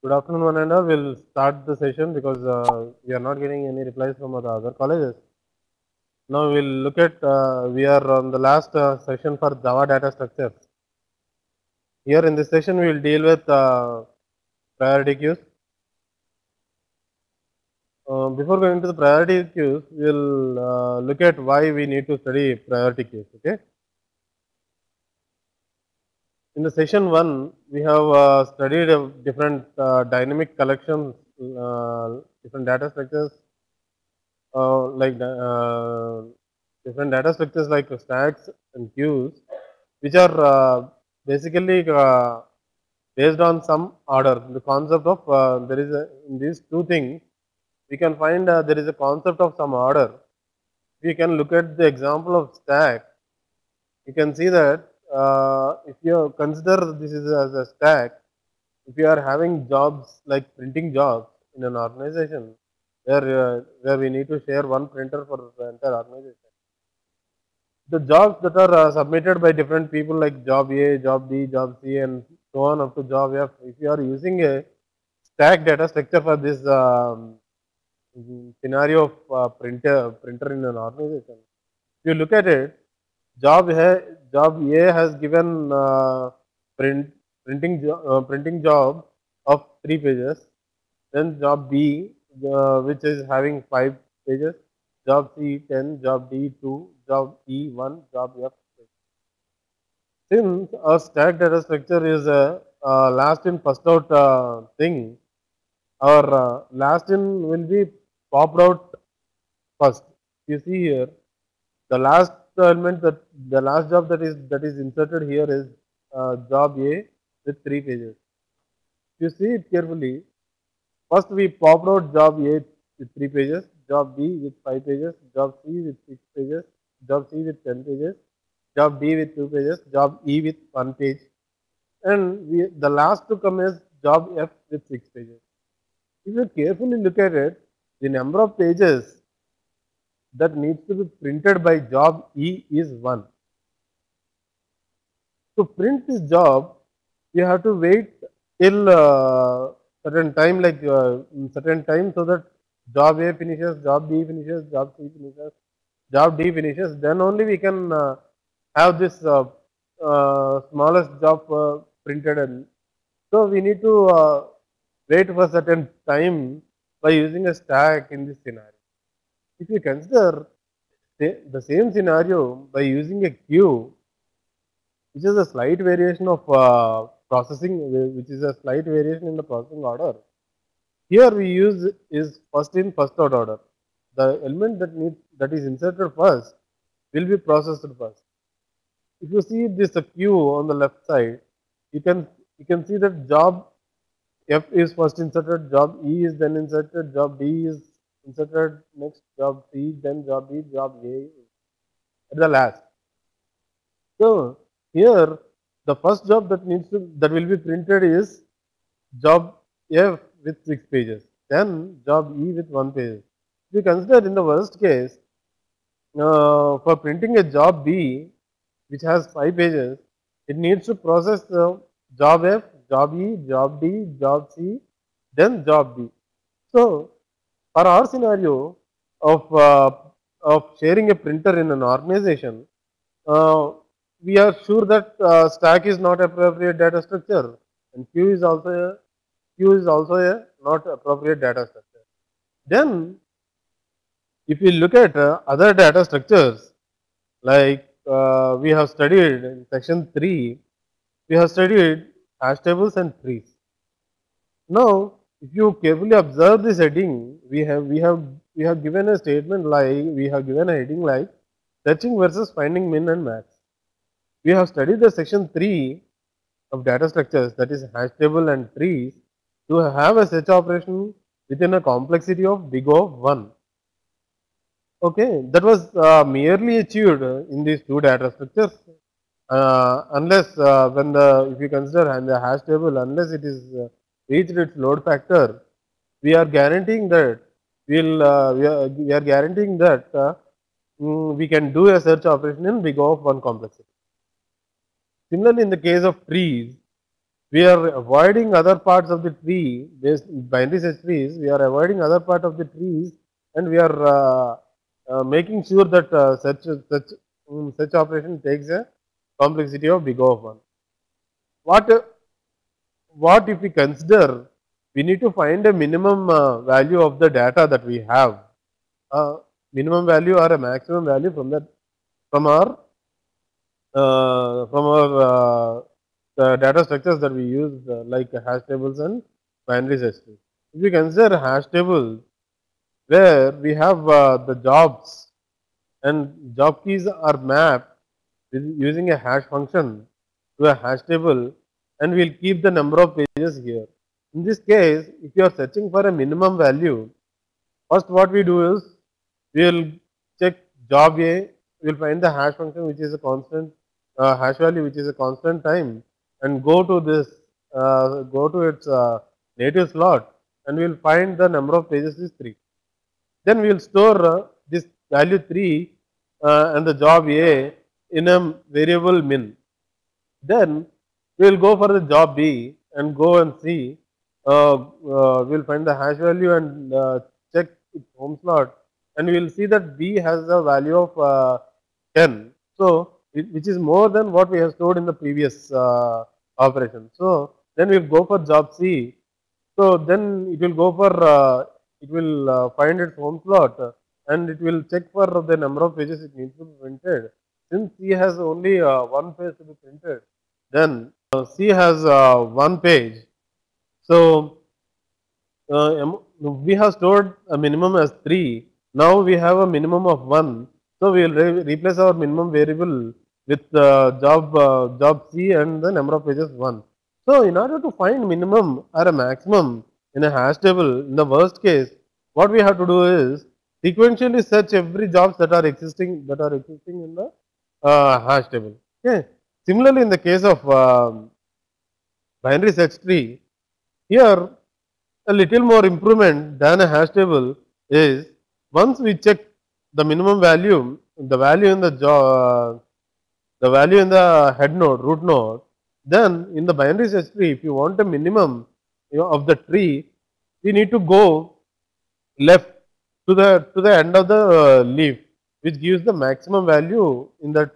Good afternoon, one and all. We'll start the session because we are not getting any replies from the other colleges. Now we'll look at, we are on the last session for Java data structures. Here in this session, we will deal with priority queues. Before going to the priority queues, we'll look at why we need to study priority queues. Okay. In the session 1, we have studied different dynamic collections, different data structures like different data structures like stacks and queues, which are basically based on some order. The concept of there is in these two things, we can find there is a concept of some order. We can look at the example of stack. You can see that if you consider this is as a stack, if you are having jobs like printing jobs in an organization, where we need to share one printer for the entire organization. The jobs that are submitted by different people like job A, job B, job C, and so on up to job F. If you are using a stack data structure for this scenario of printer in an organization, if you look at it, job A has given printing job of 3 pages. Then job B, which is having 5 pages. Job C 10, job D 2, job E 1, job F 6. Since our stack data structure is a last in first out thing, our last in will be popped out first. You see here, the last element that the last job that is inserted here is job A with 3 pages. You see it carefully. First, we popped out job A with 3 pages, job B with 5 pages, job C with 6 pages, job C with 10 pages, job D with 2 pages, job E with 1 page, and the last to come is job F with 6 pages. If you carefully look at it, the number of pages that needs to be printed by job E is 1. To print this job, you have to wait till certain time, like certain time, so that job A finishes, job B finishes, job C finishes, job D finishes. Then only we can have this smallest job printed, and so we need to wait for certain time by using a stack in this scenario. If you consider the same scenario by using a queue, which is a slight variation of processing, which is a slight variation in the processing order. Here we use is first in first out order. The element that is inserted first will be processed first. If you see this queue on the left side, you can see that job F is first inserted, job E is then inserted, job D is inserted next, job C, then job B, job A at the last. So here the first job that will be printed is job F with 6 pages, then job E with 1 page. If you consider in the worst case, for printing a job B which has 5 pages, it needs to process job F, job E, job D, job C, then job B. So for our scenario of sharing a printer in an organization, uh, we are sure that stack is not appropriate data structure, and queue is also a not appropriate data structure. Then, if we look at other data structures, like we have studied in section 3, we have studied hash tables and trees. Now, if you carefully observe this heading, we have given a statement like we have given a heading like searching versus finding min and max. We have studied the section 3 of data structures, that is hash table and trees, to have a search operation within a complexity of big O of 1. Okay, that was merely achieved in these two data structures, unless when the if you consider the hash table, unless it is reached its load factor, we are guaranteeing that we are guaranteeing that we can do a search operation in big O of 1 complexity. Similarly, in the case of trees, we are avoiding other parts of the tree, based binary search trees, we are avoiding other part of the trees, and we are making sure that such operation takes a complexity of big O of 1. What if we consider we need to find a minimum value of the data that we have, minimum value or a maximum value from that, from our the data structures that we use, like hash tables and binary search trees. If we consider hash tables where we have the jobs and job keys are mapped using a hash function to a hash table, and we'll keep the number of pages here. In this case, if you are searching for a minimum value, first what we do is we will check job A, we will find the hash function which is a constant hash value which is a constant time, and go to this, go to its native slot, and we will find the number of pages is 3. Then we will store this value 3 and the job A in a variable min. Then we will go for the job B and go and see, we will find the hash value and check its home slot, and we will see that B has a value of 10. So, which is more than what we have stored in the previous operation. So, then we will go for job C. So, then it will go for, it will find its home slot, and it will check for the number of pages it needs to be printed. Since C has only one page to be printed, then C has one page. So, we have stored a minimum as 3. Now we have a minimum of 1. So, we will replace our minimum variable with job C and the number of pages 1. So, in order to find minimum or a maximum in a hash table, in the worst case, what we have to do is sequentially search every jobs that are existing in the hash table. Okay. Similarly, in the case of binary search tree, here a little more improvement than a hash table is once we check the minimum value, the value in the job, the value in the head node, root node, then in the binary search tree, if you want a minimum of the tree, we need to go left to the end of the leaf, which gives the maximum value in that,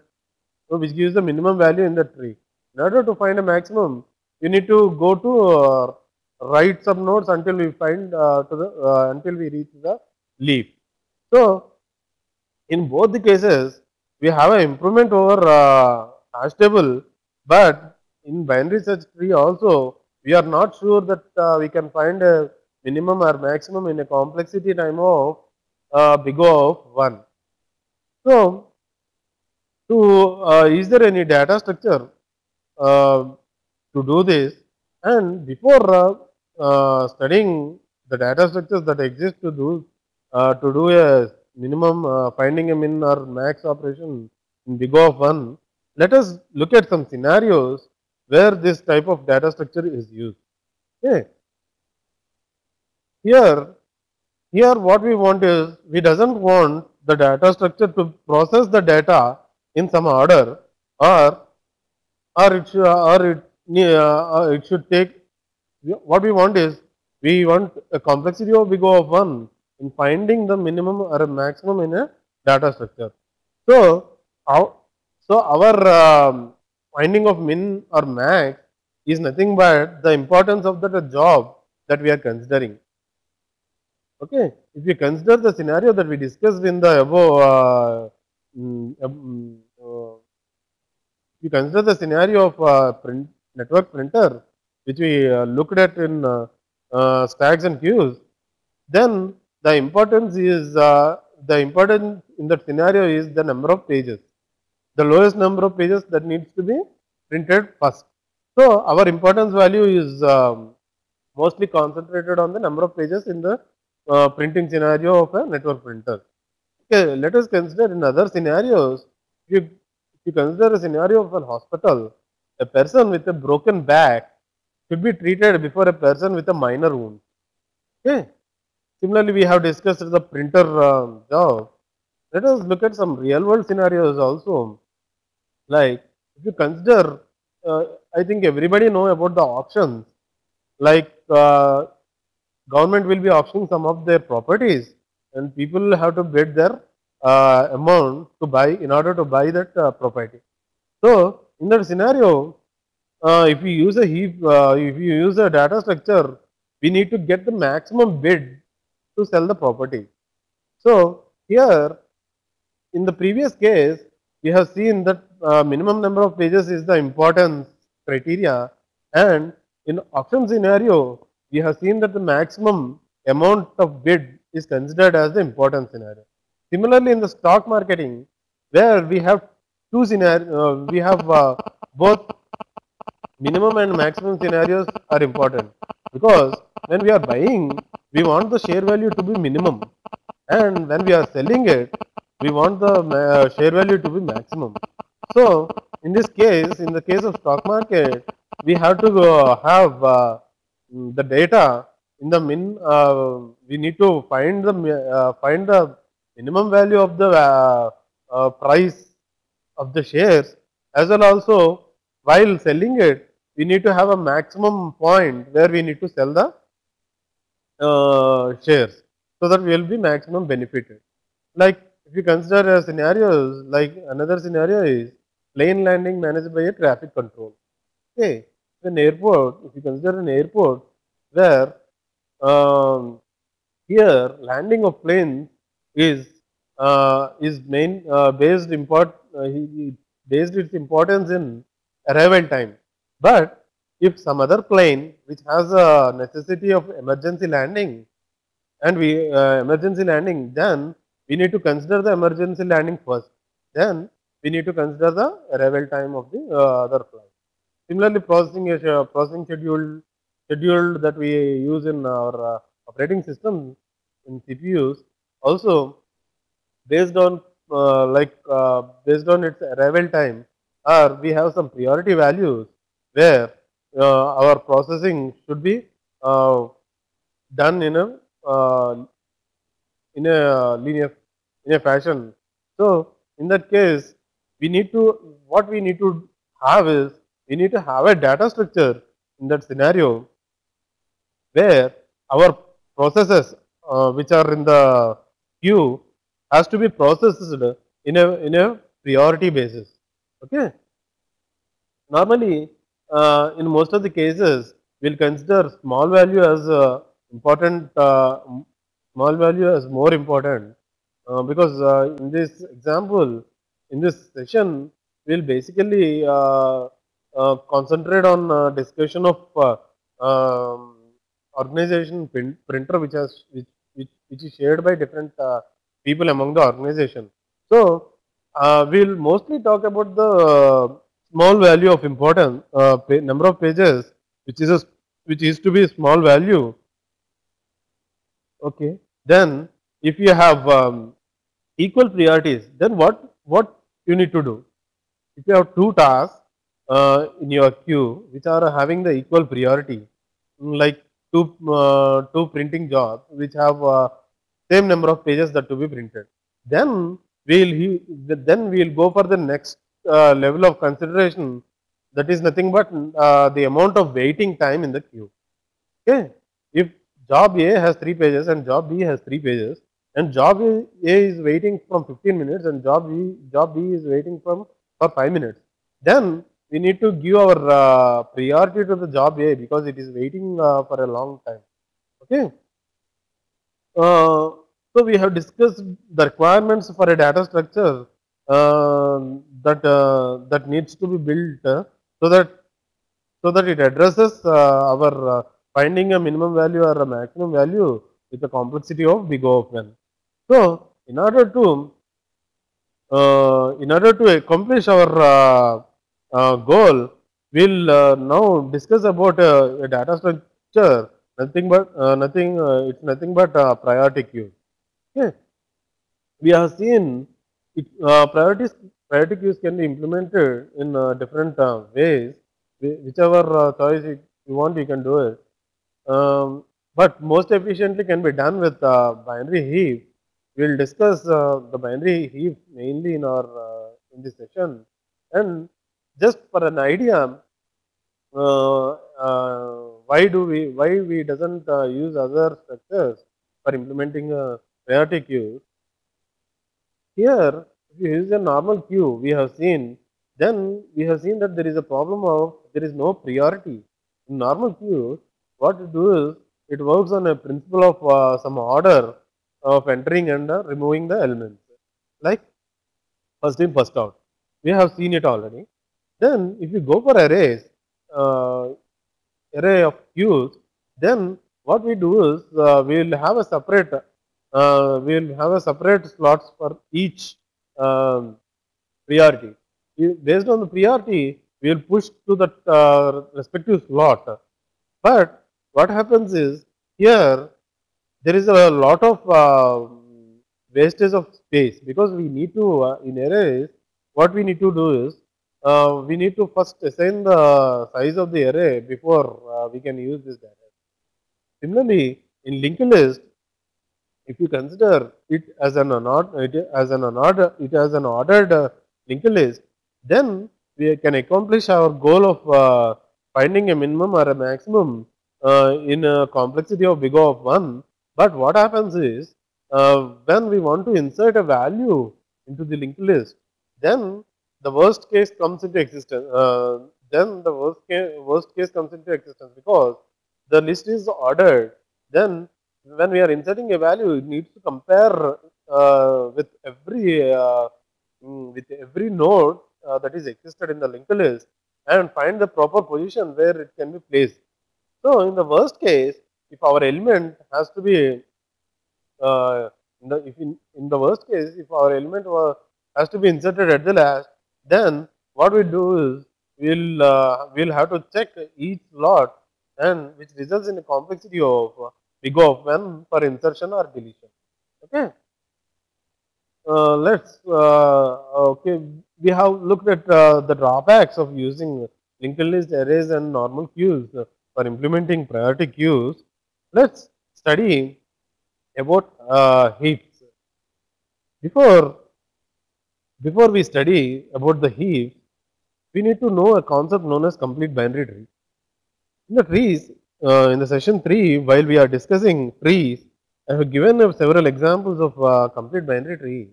which gives the minimum value in the tree. In order to find a maximum, you need to go to right some nodes until we find until we reach the leaf. So, in both the cases, we have an improvement over hash table, but in binary search tree also, we are not sure that we can find a minimum or maximum in a complexity time of big O of 1. So, is there any data structure to do this? And before studying the data structures that exist to do a minimum finding a min or max operation in big O of 1, let us look at some scenarios where this type of data structure is used. Okay. Here what we want is, we doesn't want the data structure to process the data in some order, or it should take, what we want is, we want a complexity of big O of 1 in finding the minimum or a maximum in a data structure. So, our finding of min or max is nothing but the importance of the job that we are considering. Okay, if you consider the scenario that we discussed in the above, you consider the scenario of network printer, which we looked at in stacks and queues, then the importance in that scenario is the number of pages, the lowest number of pages that needs to be printed first. So, our importance value is mostly concentrated on the number of pages in the printing scenario of a network printer. Okay, let us consider in other scenarios. If you consider a scenario of a hospital, a person with a broken back should be treated before a person with a minor wound. Okay. Similarly, we have discussed the printer job. Let us look at some real world scenarios also. Like, if you consider I think everybody know about the auctions. Like government will be auctioning some of their properties, and people have to bid their amount to buy in order to buy that property. So in that scenario, if you use a heap, if you use a data structure, we need to get the maximum bid to sell the property. So here in the previous case, we have seen that minimum number of pages is the importance criteria, and in auction scenario, we have seen that the maximum amount of bid is considered as the importance scenario. Similarly, in the stock marketing, where we have two scenarios, we have both minimum and maximum scenarios are important, because when we are buying, we want the share value to be minimum, and when we are selling it, we want the share value to be maximum. So in this case, in the case of stock market, we have to have the data in the we need to find the minimum value of the price of the shares, as well also while selling it, we need to have a maximum point where we need to sell the shares, so that we will be maximum benefited. Like if you consider scenarios, like another scenario is plane landing managed by a traffic control. Okay, an airport, if you consider an airport where um, here landing of planes is main he based its importance in arrival time. But if some other plane which has a necessity of emergency landing, and we emergency landing, then we need to consider the emergency landing first. Then we need to consider the arrival time of the other flight. Similarly, processing schedule that we use in our operating system in CPUs also based on based on its arrival time, or we have some priority values where our processing should be uh, done in a linear in a fashion. So in that case, we need to what we need to have is we need to have a data structure in that scenario where our processes which are in the queue has to be processed in a priority basis. Okay. Normally, in most of the cases, we'll consider small value as important, small value as more important, because in this example, in this session, we'll basically concentrate on discussion of organization printer, which is shared by different people among the organization. So, we'll mostly talk about the small value of importance, number of pages, which is which is to be a small value. Okay. Then, if you have equal priorities, then what you need to do? If you have two tasks in your queue which are having the equal priority, like two printing jobs which have same number of pages that to be printed, then we'll go for the next level of consideration. That is nothing but the amount of waiting time in the queue. Okay, if job A has 3 pages and job B has 3 pages, and job A is waiting from 15 minutes and job B is waiting for 5 minutes, then we need to give our priority to the job A because it is waiting for a long time. Okay. So we have discussed the requirements for a data structure that needs to be built so that it addresses our finding a minimum value or a maximum value with the complexity of big O of n. So in order to accomplish our goal, we'll now discuss about a data structure. It's nothing but priority queue. Okay, we have seen it, priority queues can be implemented in different ways. Whichever choice you want, you can do it. But most efficiently can be done with binary heap. We'll discuss the binary heap mainly in our in this session. And just for an idea, uh, why we doesn't use other structures for implementing priority queues. Here, if you use a normal queue, we have seen that there is a problem of there is no priority. In normal queues, what it do is it works on a principle of some order of entering and removing the elements, like first in, first out. We have seen it already. Then, if you go for arrays, uh, array of queues, then what we do is we will have a separate slots for each um, priority. Based on the priority, we will push to the respective slot. But what happens is here there is a lot of wastage of space because we need to in arrays what we need to do is we need to first assign the size of the array before we can use this data. Similarly, in linked list, if you consider it as an ordered linked list, then we can accomplish our goal of finding a minimum or a maximum in a complexity of big O of 1. But what happens is when we want to insert a value into the linked list, then the worst case comes into existence. Worst case comes into existence because the list is ordered. Then when we are inserting a value, it needs to compare with every node that is existed in the linked list and find the proper position where it can be placed. So, in the worst case, if our element has to be in the worst case, if our element has to be inserted at the last, then what we do is we'll have to check each slot, and which results in a complexity of big O of 1 for insertion or deletion. Okay. Okay. We have looked at the drawbacks of using linked list arrays and normal queues for implementing priority queues. Let's study about heaps. Before before we study about the heaps, we need to know a concept known as complete binary tree. In the trees, in the session 3, while we are discussing trees, I have given several examples of complete binary tree.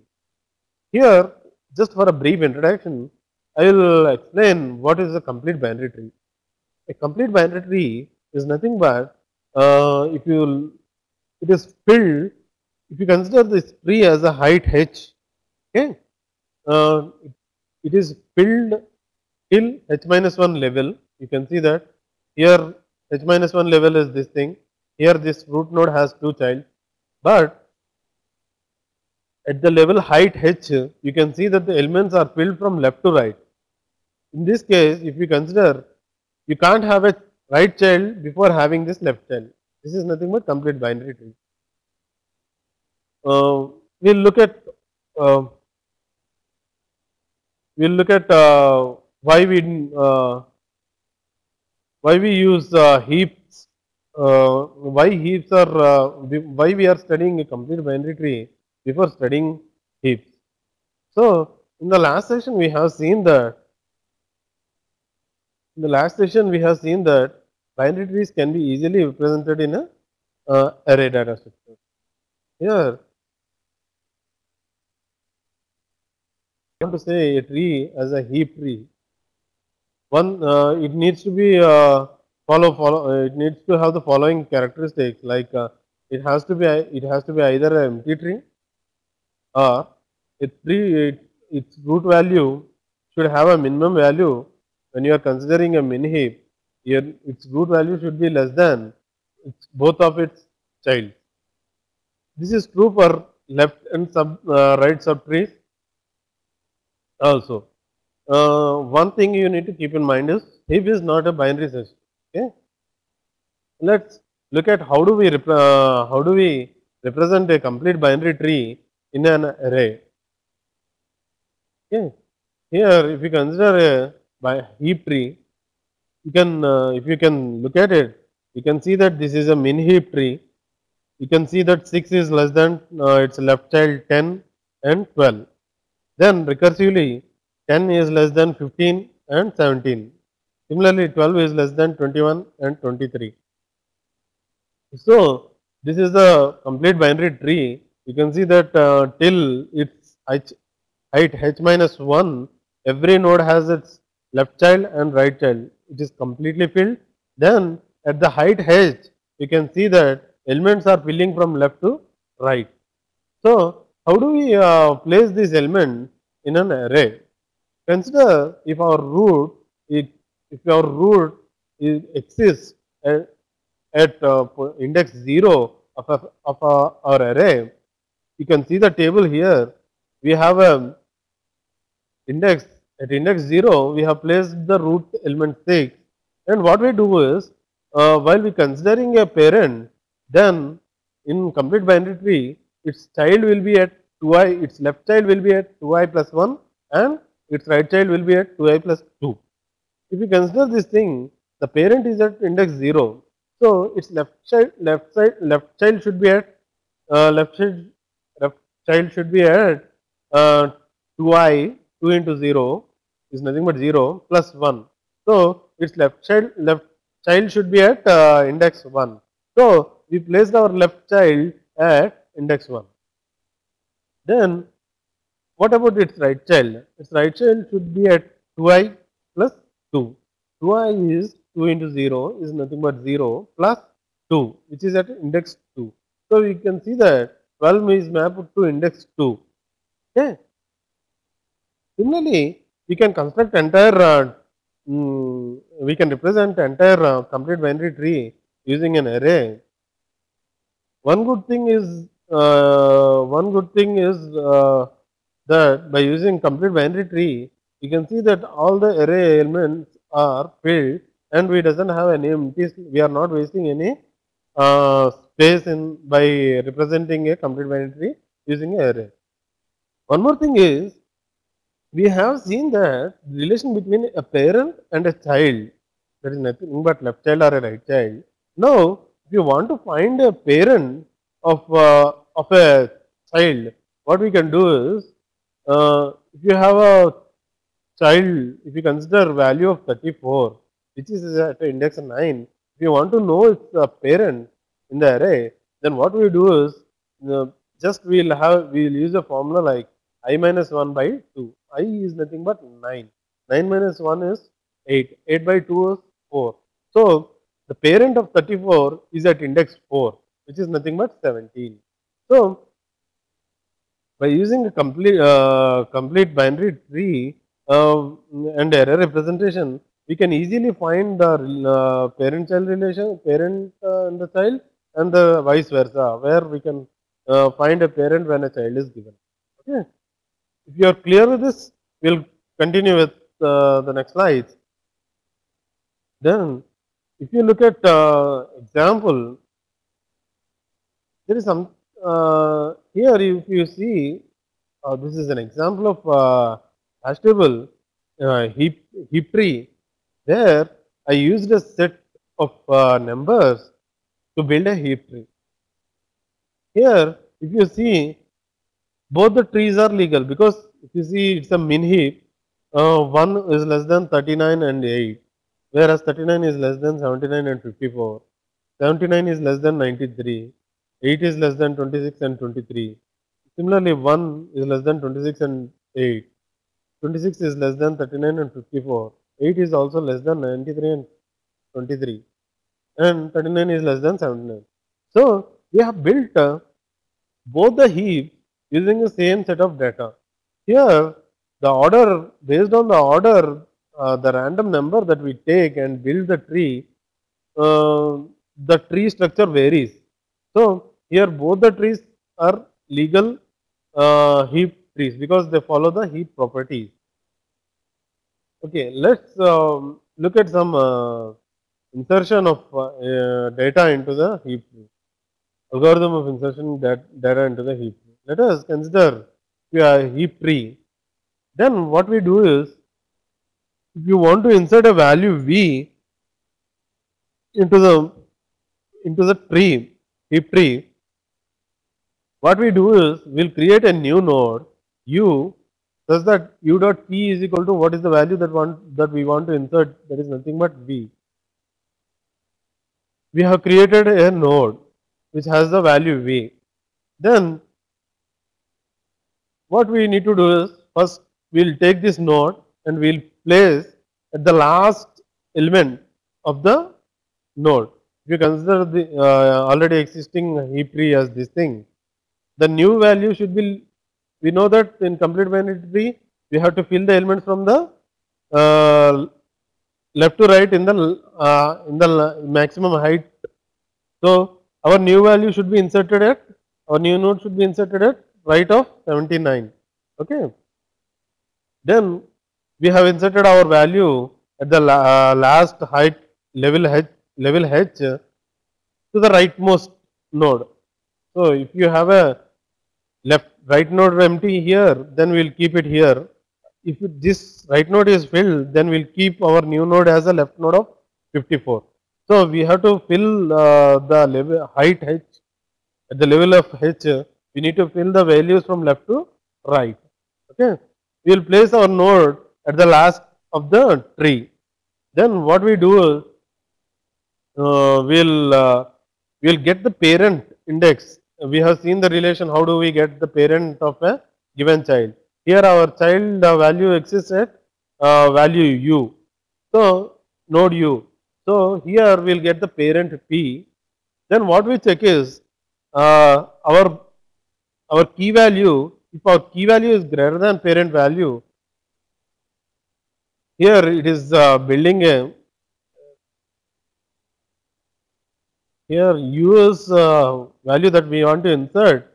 Here, just for a brief introduction, I will explain what is a complete binary tree. A complete binary tree is nothing but if you it is filled. If you consider this tree as a height h, okay, it, it is filled till h minus 1 level. You can see that here h minus 1 level is this thing. Here this root node has two child, but at the level height h, you can see that the elements are filled from left to right. In this case, if you consider, you can't have a right child before having this left child. This is nothing but complete binary tree. We'll look at uh, why we use heaps. Why heaps are why we are studying a complete binary tree before studying heaps. So in the last session we have seen that binary trees can be easily represented in a array data structure. Here I want to say a tree as a heap tree. One, it needs to be it needs to have the following characteristics, like it has to be either an empty tree or its root value should have a minimum value. When you are considering a min heap, its root value should be less than both of its child. This is true for left and right subtrees also. One thing you need to keep in mind is heap is not a binary system. Okay, let's look at how do we represent a complete binary tree in an array. Okay, here if you consider a heap tree, you can if you can look at it, you can see that this is a min heap tree. You can see that 6 is less than its left child 10 and 12. Then recursively 10 is less than 15 and 17. Similarly, 12 is less than 21 and 23. So, this is the complete binary tree. You can see that till its height h minus 1, every node has its left child and right child. It is completely filled. Then at the height h, you can see that elements are filling from left to right. So, how do we place this element in an array? Consider if our root exists at index 0 of our array, you can see the table here. We have a index at index 0, we have placed the root element 6. And what we do is, while we considering a parent, then in complete binary tree, its child will be at 2i, its left child will be at 2i plus 1 and its right child will be at 2i plus 2. If you consider this thing, the parent is at index 0. So its left child should be at left child left child should be at uh, 2i 2 into 0 is nothing but 0 plus 1. So its left child should be at index 1. So we placed our left child at index 1. Then what about its right child? Its right child should be at 2i plus 2. 2i is 2 into 0 is nothing but 0 plus 2, which is at index 2. So we can see that 12 is mapped to index 2. Okay. Similarly, we can construct entire, we can represent entire complete binary tree using an array. One good thing is, that by using complete binary tree, you can see that all the array elements are filled and we doesn't have any empty. We are not wasting any space in by representing a complete binary tree using an array. One more thing is, we have seen that the relation between a parent and a child, that is nothing but left child or a right child. Now, if you want to find a parent of a child, what we can do is, if you have a child, if you consider value of 34, which is at index 9, if you want to know its parent in the array, then what we do is, uh, just we'll use a formula like I minus 1 by 2. I is nothing but 9. 9 minus 1 is 8. 8 by 2 is 4. So the parent of 34 is at index 4, which is nothing but 17. So by using a complete binary tree and error representation, we can easily find the parent-child relation, parent and the child, and the vice versa, where we can find a parent when a child is given. Okay. If you are clear with this, we'll continue with the next slides. Then, if you look at example, there is some here. If you see, this is an example of hash table heap tree. There, I used a set of numbers to build a heap tree. Here, if you see, both the trees are legal because if you see, it's a min heap. 1 is less than 39 and 8, whereas 39 is less than 79 and 54. 79 is less than 93. 8 is less than 26 and 23. Similarly, 1 is less than 26 and 8. 26 is less than 39 and 54. 8 is also less than 93 and 23. And 39 is less than 79. So, we have built both the heaps using the same set of data. Here, the order, based on the order, the random number that we take and build the tree structure varies. So, here both the trees are legal heap trees because they follow the heap properties. Okay, let's look at some insertion of data into the heap tree. Algorithm of insertion data into the heap tree. Let us consider a heap tree. Then what we do is, if you want to insert a value v into the tree, heap tree, what we do is we'll create a new node u Such that u dot p is equal to what is the value that we want to insert, that is nothing but v. We have created a node which has the value v. Then what we need to do is, first we'll take this node and we'll place at the last element of the node. If you consider the already existing heap tree as this thing, the new value should be, we know that in complete binary tree we have to fill the elements from the uh, left to right in the maximum height. So our new value should be inserted at, our new node should be inserted at right of 79. Okay. Then we have inserted our value at the last height level h to the rightmost node. So if you have a right node empty here, then we'll keep it here. If this right node is filled, then we'll keep our new node as a left node of 54. So we have to fill the level height h at the level of h. We need to fill the values from left to right. Okay, we will place our node at the last of the tree. Then what we do is we'll get the parent index. We have seen the relation. How do we get the parent of a given child? Here our child value exists at value u. So node u. So here we'll get the parent p. Then what we check is our key value. If our key value is greater than parent value, here it is building a, here u is value that we want to insert.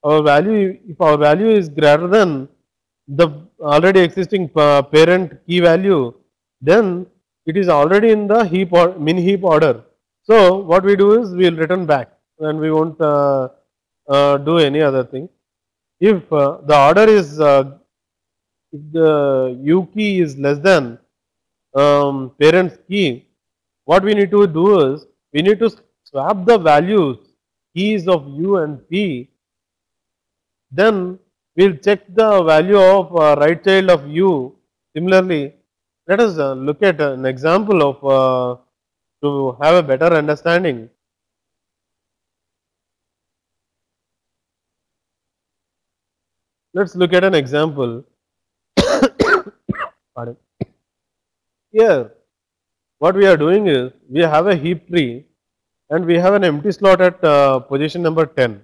Our value, if our value is greater than the already existing parent key value, then it is already in the heap or min heap order. So what we do is we will return back and we won't do any other thing. If the order is if the u key is less than parent's key, what we need to do is we need to swap the values keys of u and p. Then we'll check the value of right child of u. Similarly, let us look at an example of to have a better understanding. Let's look at an example. Pardon. Here, what we are doing is we have a heap tree and we have an empty slot at position number 10.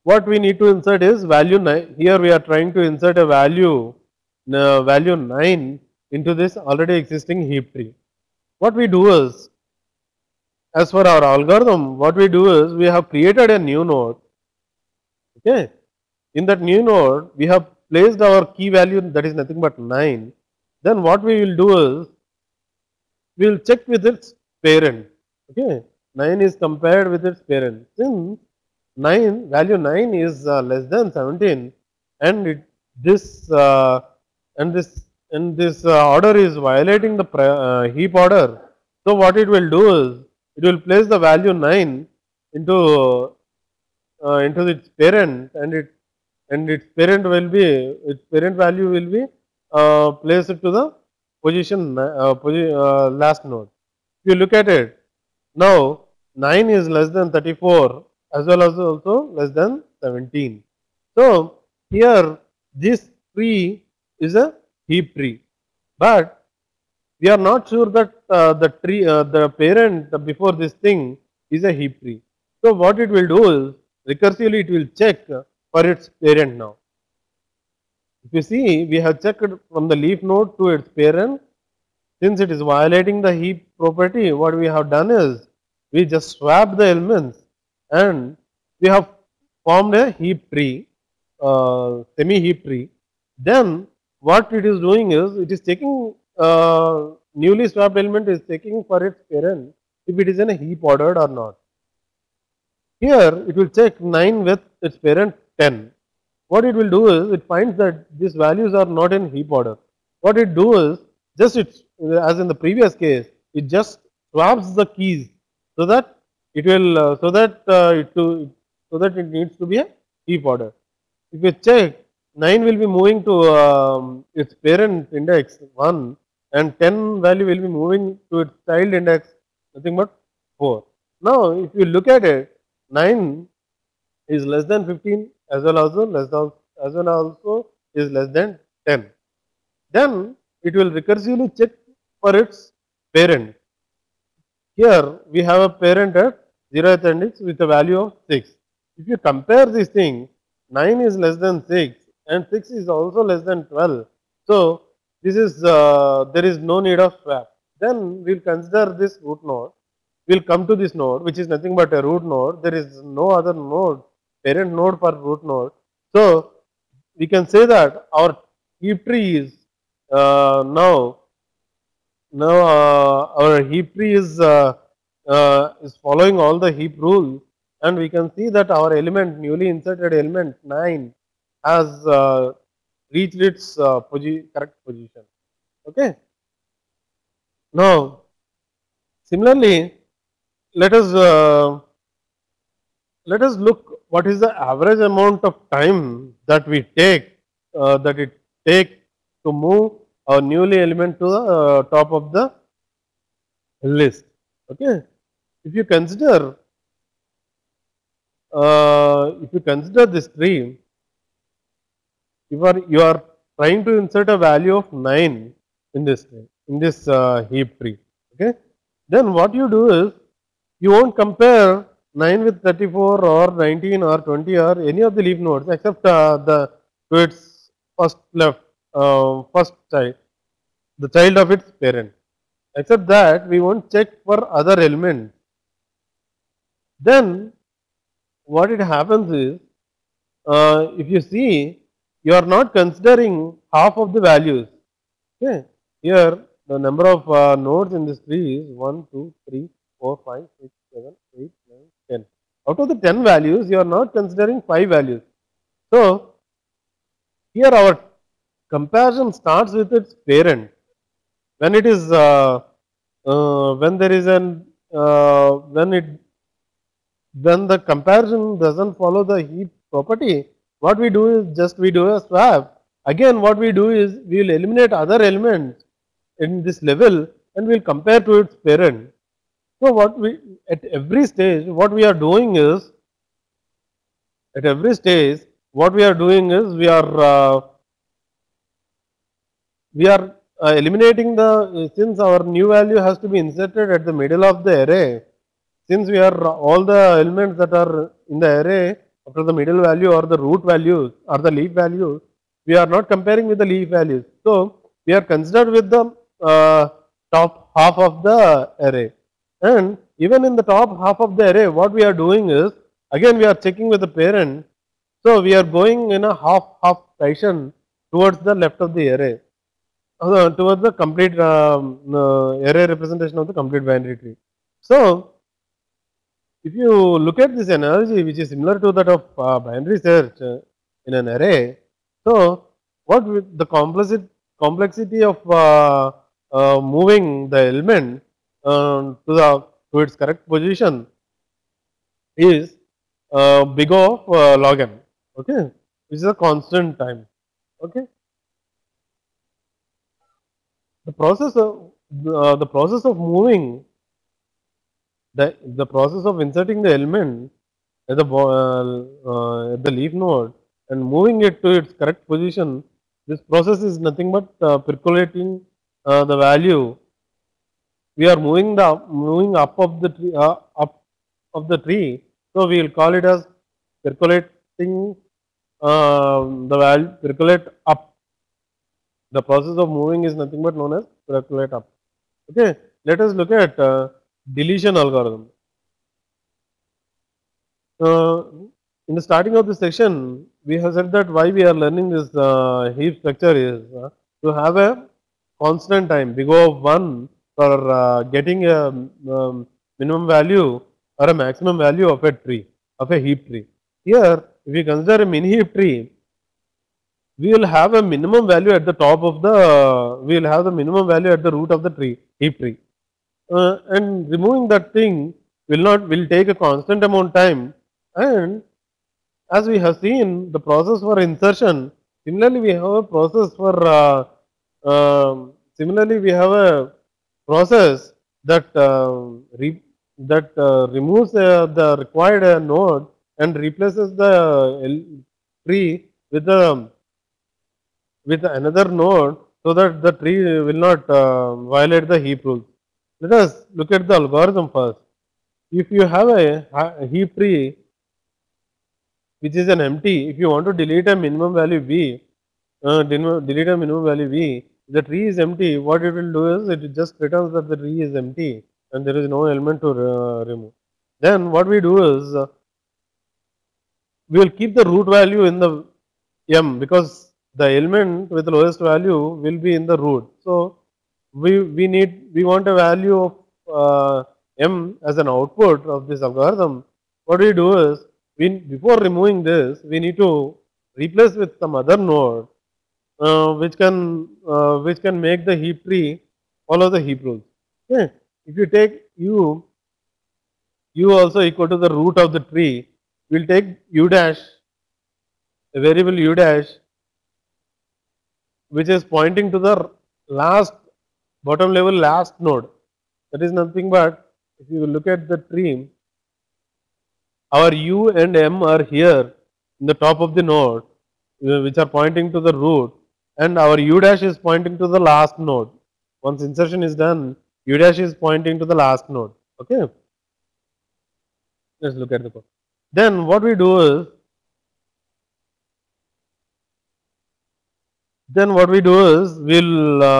What we need to insert is value 9. Here we are trying to insert a value 9 into this already existing heap tree. What we do is, as for our algorithm, what we do is we have created a new node. Okay. In that new node, we have placed our key value, that is nothing but 9. Then what we will do is we will check with its parent. Okay. 9 is compared with its parent. Since value 9 is less than 17 and this order is violating the heap order. So what it will do is it will place the value 9 into its parent and its parent value will be placed to the position last node. If you look at it, now 9 is less than 34 as well as also less than 17. So here this tree is a heap tree, but we are not sure that the parent before this thing is a heap tree. So what it will do is recursively it will check for its parent now. If you see, we have checked from the leaf node to its parent. Since it is violating the heap property, what we have done is we just swap the elements and we have formed a heap tree, semi heap tree. Then what it is doing is it is taking newly swapped element is taking for its parent if it is in a heap ordered or not. Here it will check 9 with its parent 10. What it will do is it finds that these values are not in heap order. What it do is just it's as in the previous case, it just swaps the keys so that it will so that it needs to be a heap order. If you check, 9 will be moving to its parent index 1 and 10 value will be moving to its child index nothing but 4. Now, if you look at it, 9 is less than 15 as well also as well also is less than 10. Then it will recursively check for its parent. Here we have a parent at 0th index with a value of 6. If you compare these things, 9 is less than 6 and 6 is also less than 12. So this is there is no need of swap. Then we will consider this root node. We will come to this node which is nothing but a root node. There is no other node, parent node for root node. So we can say that our heap tree is now our heap tree is following all the heap rules, and we can see that our element, newly inserted element 9, has reached its correct position. Okay. Now, similarly, let us let us look what is the average amount of time that we take that it take to move our newly element to the top of the list. Okay. If you consider this tree, you are trying to insert a value of 9 in this tree, in this heap tree. Okay. Then what you do is you won't compare 9 with 34 or 19 or 20 or any of the leaf nodes except the to its first child, the child of its parent. Except that we won't check for other elements. Then what it happens is, if you see, you are not considering half of the values. Okay. Here the number of nodes in this tree is 1, 2, 3, 4, 5, 6, 7, 8, 9, 10. Out of the 10 values, you are not considering 5 values. So here our comparison starts with its parent. When it is when there is an when the comparison doesn't follow the heap property, what we do is just we do a swap. Again, what we do is we will eliminate other elements in this level and we will compare to its parent. So what we at every stage what we are doing is we are eliminating the since our new value has to be inserted at the middle of the array. Since we are all the elements that are in the array after the middle value or the root values or the leaf values, we are not comparing with the leaf values. So we are considered with the top half of the array, and even in the top half of the array, what we are doing is again we are checking with the parent. So we are going in a half fashion towards the left of the array, towards the complete array representation of the complete binary tree. So if you look at this analogy, which is similar to that of binary search in an array, so what with the complexity of moving the element to its correct position is big of log n, okay, which is a constant time. Okay, the process of moving the process of inserting the element at the leaf node and moving it to its correct position. This process is nothing but percolating the value. We are moving up of the tree, up of the tree. So we will call it as percolating the value, percolate up. The process of moving is nothing but known as percolate up. Okay, let us look at deletion algorithm. In the starting of the session, we have said that why we are learning this heap structure is to have a constant time, big O of 1 for getting a minimum value or a maximum value of a tree, of a heap tree. Here, if we consider a mini heap tree, we will have a minimum value at the top of the, we will have the minimum value at the root of the tree, heap tree. And removing that thing will take a constant amount of time, and as we have seen the process for insertion, similarly we have a process for similarly we have a process that removes the required node and replaces the tree with another node so that the tree will not violate the heap rules. Let us look at the algorithm first. If you have a heap tree which is an empty, if you want to delete a minimum value v, delete a minimum value v, the tree is empty, what it will do is it just returns that the tree is empty and there is no element to remove. Then what we do is we will keep the root value in the m because the element with the lowest value will be in the root. So we want a value of m as an output of this algorithm. What we do is before removing this we need to replace with some other node which can make the heap tree follow the heap rules. Okay. If you take u also equal to the root of the tree, we'll take u dash, a variable u dash which is pointing to the last bottom level last node. That is nothing but if you look at the tree, our u and m are here in the top of the node which are pointing to the root and our u dash is pointing to the last node. Once insertion is done, u dash is pointing to the last node. Okay, let's look at the code. Then what we do is we'll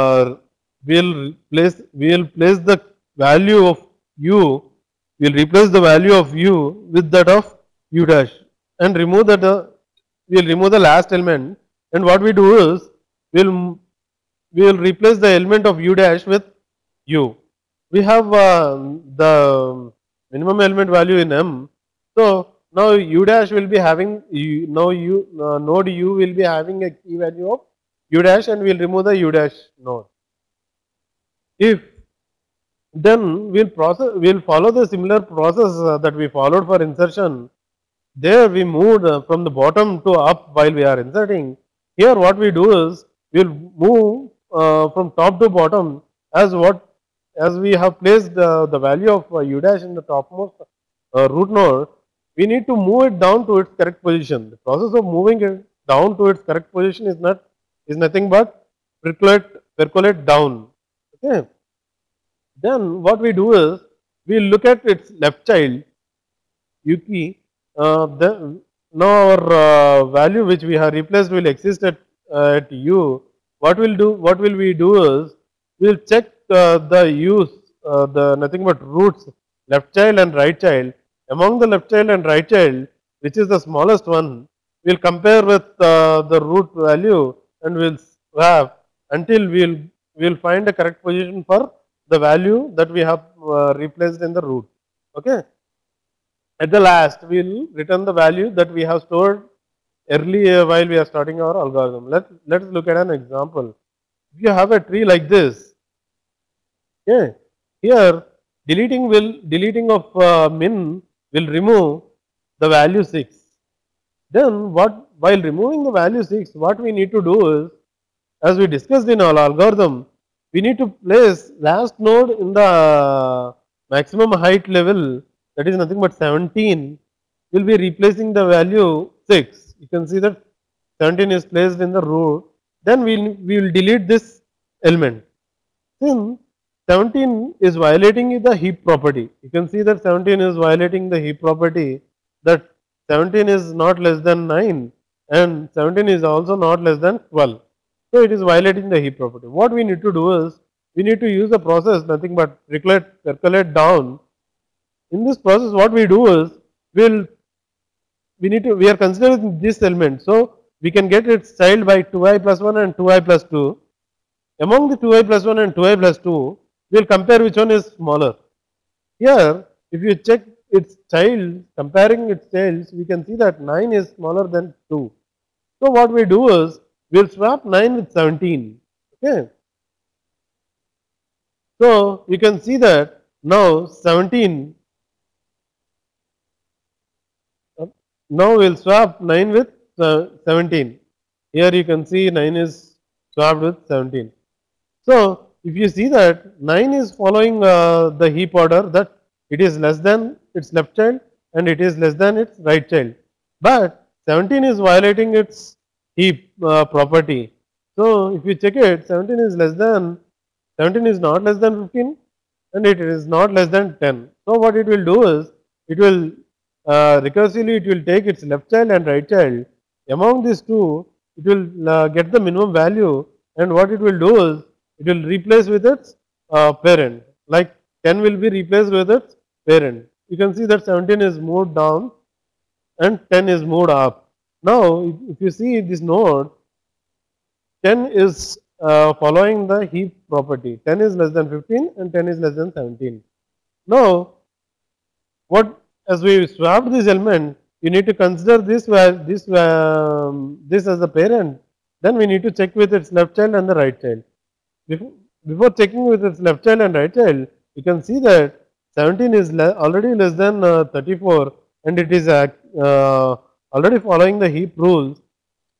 place the value of u, we'll replace the value of u with that of u dash and remove that we'll remove the last element, and what we do is we'll replace the element of u dash with u. We have the minimum element value in m, so now u dash will be having node u will be having a key value of u dash and we'll remove the u dash node. If then we'll follow the similar process that we followed for insertion. There we moved from the bottom to up while we are inserting. Here what we do is we'll move from top to bottom as we have placed the value of u dash in the topmost root node. We need to move it down to its correct position. The process of moving it down to its correct position is nothing but percolate down. Okay. Then what we do is we look at its left child Yuki. Now our value which we have replaced will exist at u. What will we do is we'll check the use the nothing but roots left child and right child. Among the left child and right child, which is the smallest one, we'll compare with the root value and we'll swap until we'll find a correct position for the value that we have replaced in the root. Okay. At the last, we'll return the value that we have stored earlier while we are starting our algorithm. Let's look at an example. If you have a tree like this, okay, here deleting of min will remove the value 6. Then while removing the value 6, what we need to do is, as we discussed in our algorithm, we need to place last node in the maximum height level, that is nothing but 17, will be replacing the value 6. You can see that 17 is placed in the root. Then we will delete this element. Since 17 is violating the heap property, you can see that 17 is violating the heap property, that 17 is not less than 9 and 17 is also not less than 12. So it is violating the heap property. What we need to do is we need to use the process nothing but percolate down. In this process, what we do is we are considering this element. So we can get its child by 2i plus 1 and 2i plus 2. Among the 2i plus 1 and 2i plus 2, we will compare which one is smaller. Here, if you check its child, comparing its childs, we can see that 9 is smaller than 2. So what we do is we will swap 9 with 17. Okay. So you can see that now 17 Now we'll swap 9 with 17. Here you can see 9 is swapped with 17. So if you see that 9 is following the heap order, that it is less than its left child and it is less than its right child. But 17 is violating its heap property. So if you check it, 17 is not less than 15 and it is not less than 10. So what it will do is, it will recursively it will take its left child and right child. Among these two, it will get the minimum value, and what it will do is, it will replace with its parent. Like 10 will be replaced with its parent. You can see that 17 is moved down and 10 is moved up. Now, if you see this node, 10 is following the heap property. 10 is less than 15 and 10 is less than 17. Now, what, as we swapped this element, you need to consider this as the parent. Then we need to check with its left child and the right child. Before checking with its left child and right child, you can see that 17 is already less than 34, and it is already following the heap rules,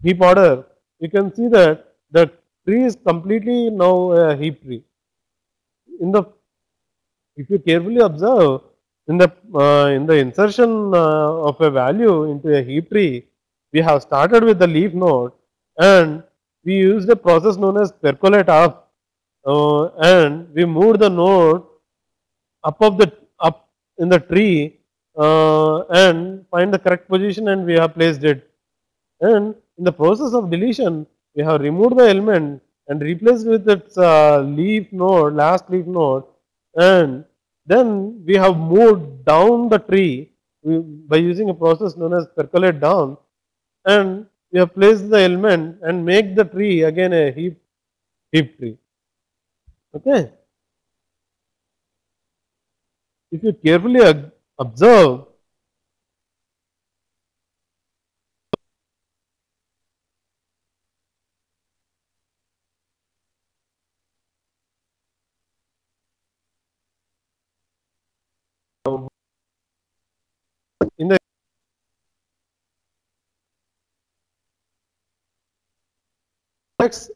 heap order. You can see that the tree is completely now a heap tree. In the, if you carefully observe, in the insertion of a value into a heap tree, we have started with the leaf node, and we used a process known as percolate up, and we moved the node up in the tree, and find the correct position, and we have placed it. And in the process of deletion, we have removed the element and replaced with its leaf node, last leaf node, and then we have moved down the tree by using a process known as percolate down, and we have placed the element and make the tree again a heap tree. Okay. If you carefully observe, in the next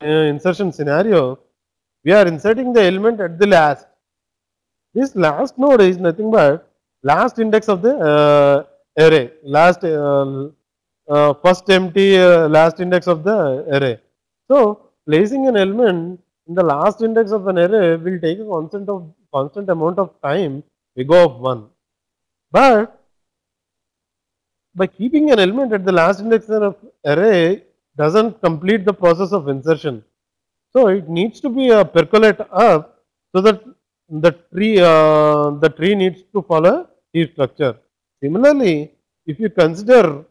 insertion scenario, we are inserting the element at the last. This last node is nothing but last index of the array, first empty last index of the array. So placing an element in the last index of an array will take a constant amount of time, we go of 1. But by keeping an element at the last index of array doesn't complete the process of insertion. So it needs to be a percolate up, so that the tree needs to follow heap structure. Similarly, if you consider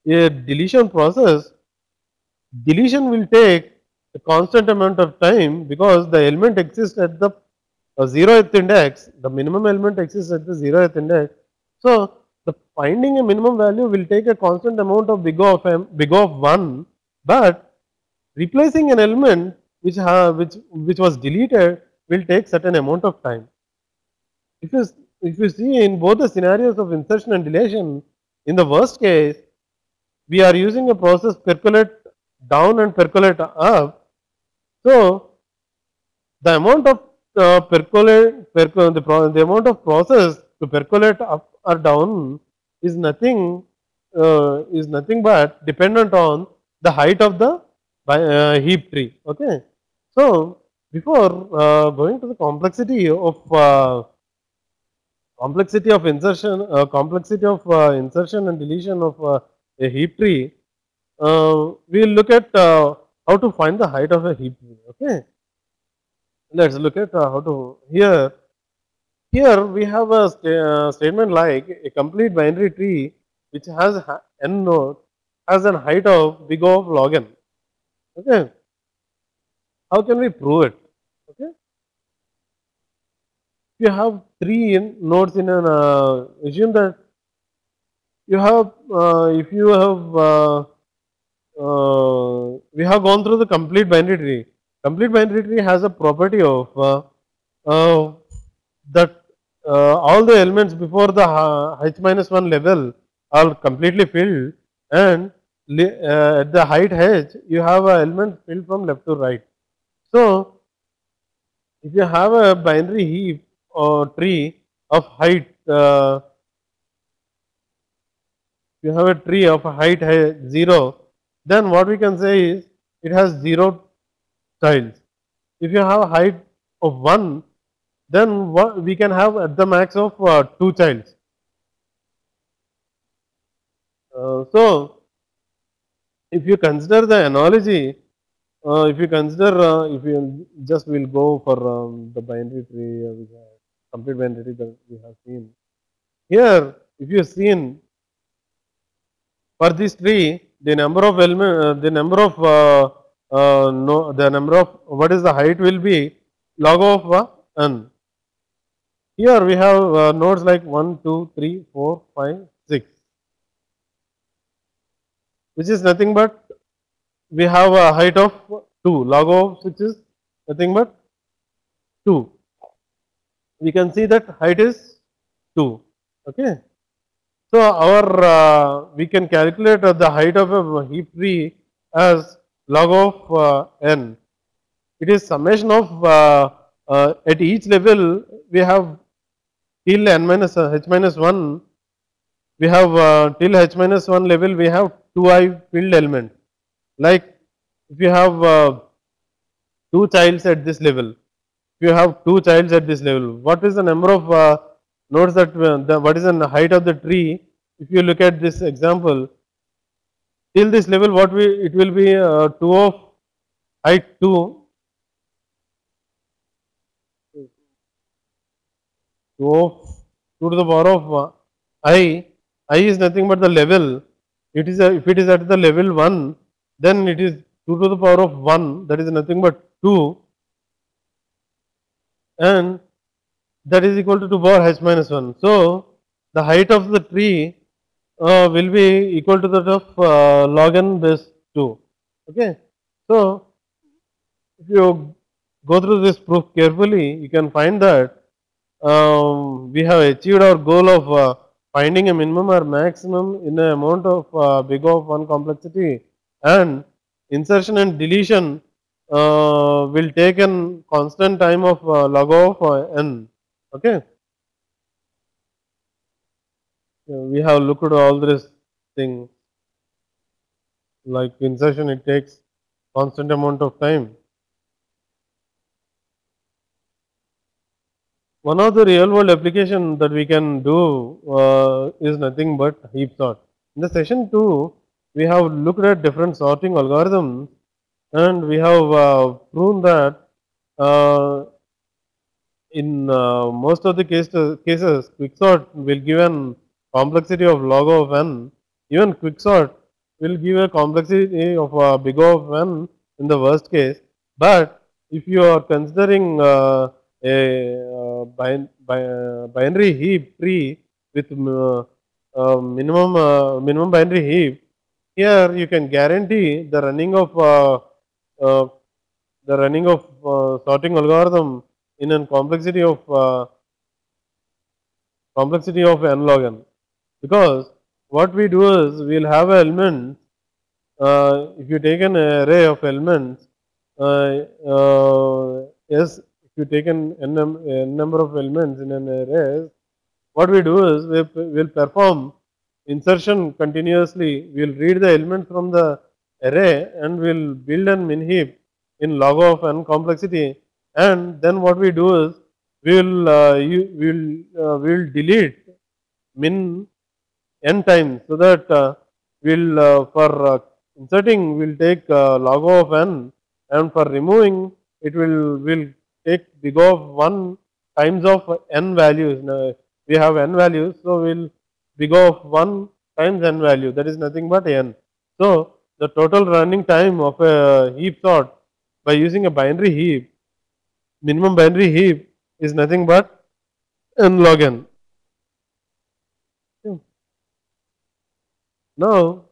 a deletion process, deletion will take a constant amount of time, because the element exists at the 0th index, the minimum element exists at the 0th index. So the finding a minimum value will take a constant amount of big O of 1, but replacing an element which was deleted will take certain amount of time. If you see in both the scenarios of insertion and deletion, in the worst case, we are using a process percolate down and percolate up. So the amount of the amount of process to percolate up or down is nothing but dependent on the height of the heap tree. Okay. So before going to the complexity of insertion and deletion of a heap tree, we'll look at how to find the height of a heap tree. Okay. Let's look at how to here we have a statement like a complete binary tree which has n nodes has an height of big O of log n. Okay. How can we prove it? Okay. If you have 3 nodes in an assume that you have if you have we have gone through the complete binary tree. Complete binary tree has a property of that all the elements before the h minus 1 level are completely filled, and at the height h you have a element filled from left to right. So if you have a binary heap or tree of height, you have a tree of a height 0, then what we can say is it has 0 childs. If you have a height of 1, then what we can have at the max of 2 childs. So if you consider the analogy, if you consider, if you just will go for the binary tree, complete binary tree that we have seen here. If you have seen for this tree, the number of element, the number of no, the number of what is the height will be log of n. Here we have nodes like 1, 2, 3, 4, 5, 6, which is nothing but we have a height of 2. Log of 6 is nothing but 2. We can see that height is 2. Okay. So our we can calculate the height of a heap tree as log of n. It is summation of at each level we have till n minus h minus 1. We have till h minus 1 level we have 2i filled element. Like if you have 2 childs at this level, if you have 2 childs at this level, what is the number of nodes that what is the height of the tree? If you look at this example, till this level, what we it will be 2 of height 2, 2 of 2 to the power of I is nothing but the level. It is if it is at the level 1, then it is 2 to the power of 1, that is nothing but 2, and that is equal to 2 power h minus 1. So the height of the tree will be equal to that of log n base 2. Okay. So if you go through this proof carefully, you can find that we have achieved our goal of finding a minimum or maximum in an amount of big of 1 complexity, and insertion and deletion will take an constant time of log of n. Okay. We have looked at all this thing, like insertion it takes constant amount of time. One of the real world application that we can do is nothing but heap sort. In the session 2, we have looked at different sorting algorithms, and we have proven that uh, in most of the cases, quicksort will give an complexity of log of n. Even quicksort will give a complexity of big O of n in the worst case. But if you are considering a binary heap tree with minimum binary heap, here you can guarantee uh, the running of sorting algorithm in a complexity of n log n, because what we do is we'll have elements. If you take an array of elements, yes, if you take n number of elements in an array, what we do is we'll perform insertion continuously. We'll read the element from the array and we'll build an min heap in log of n complexity, and then what we do is we'll delete min n times, so that we'll for inserting we'll take log of n, and for removing it will take big of 1 times of n values. Now, we have n values, so we'll big of 1 times n value, that is nothing but n. So the total running time of a heap sort by using a binary heap, minimum binary heap, is nothing but n log n. Now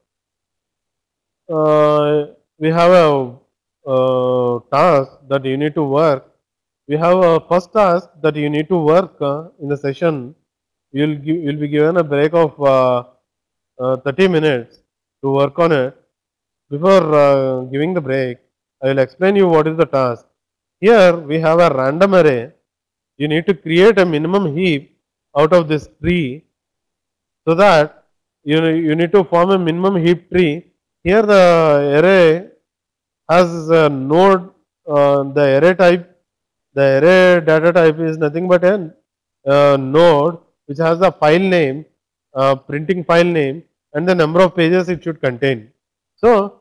we have a task that you need to work. We have a first task that you need to work in the session. You'll be given a break of 30 minutes to work on it. Before giving the break, I will explain you what is the task. Here we have a random array. You need to create a minimum heap out of this tree, so that you need to form a minimum heap tree. Here the array has a node, the array type, the array data type is nothing but a node which has the file name, printing file name, and the number of pages it should contain. So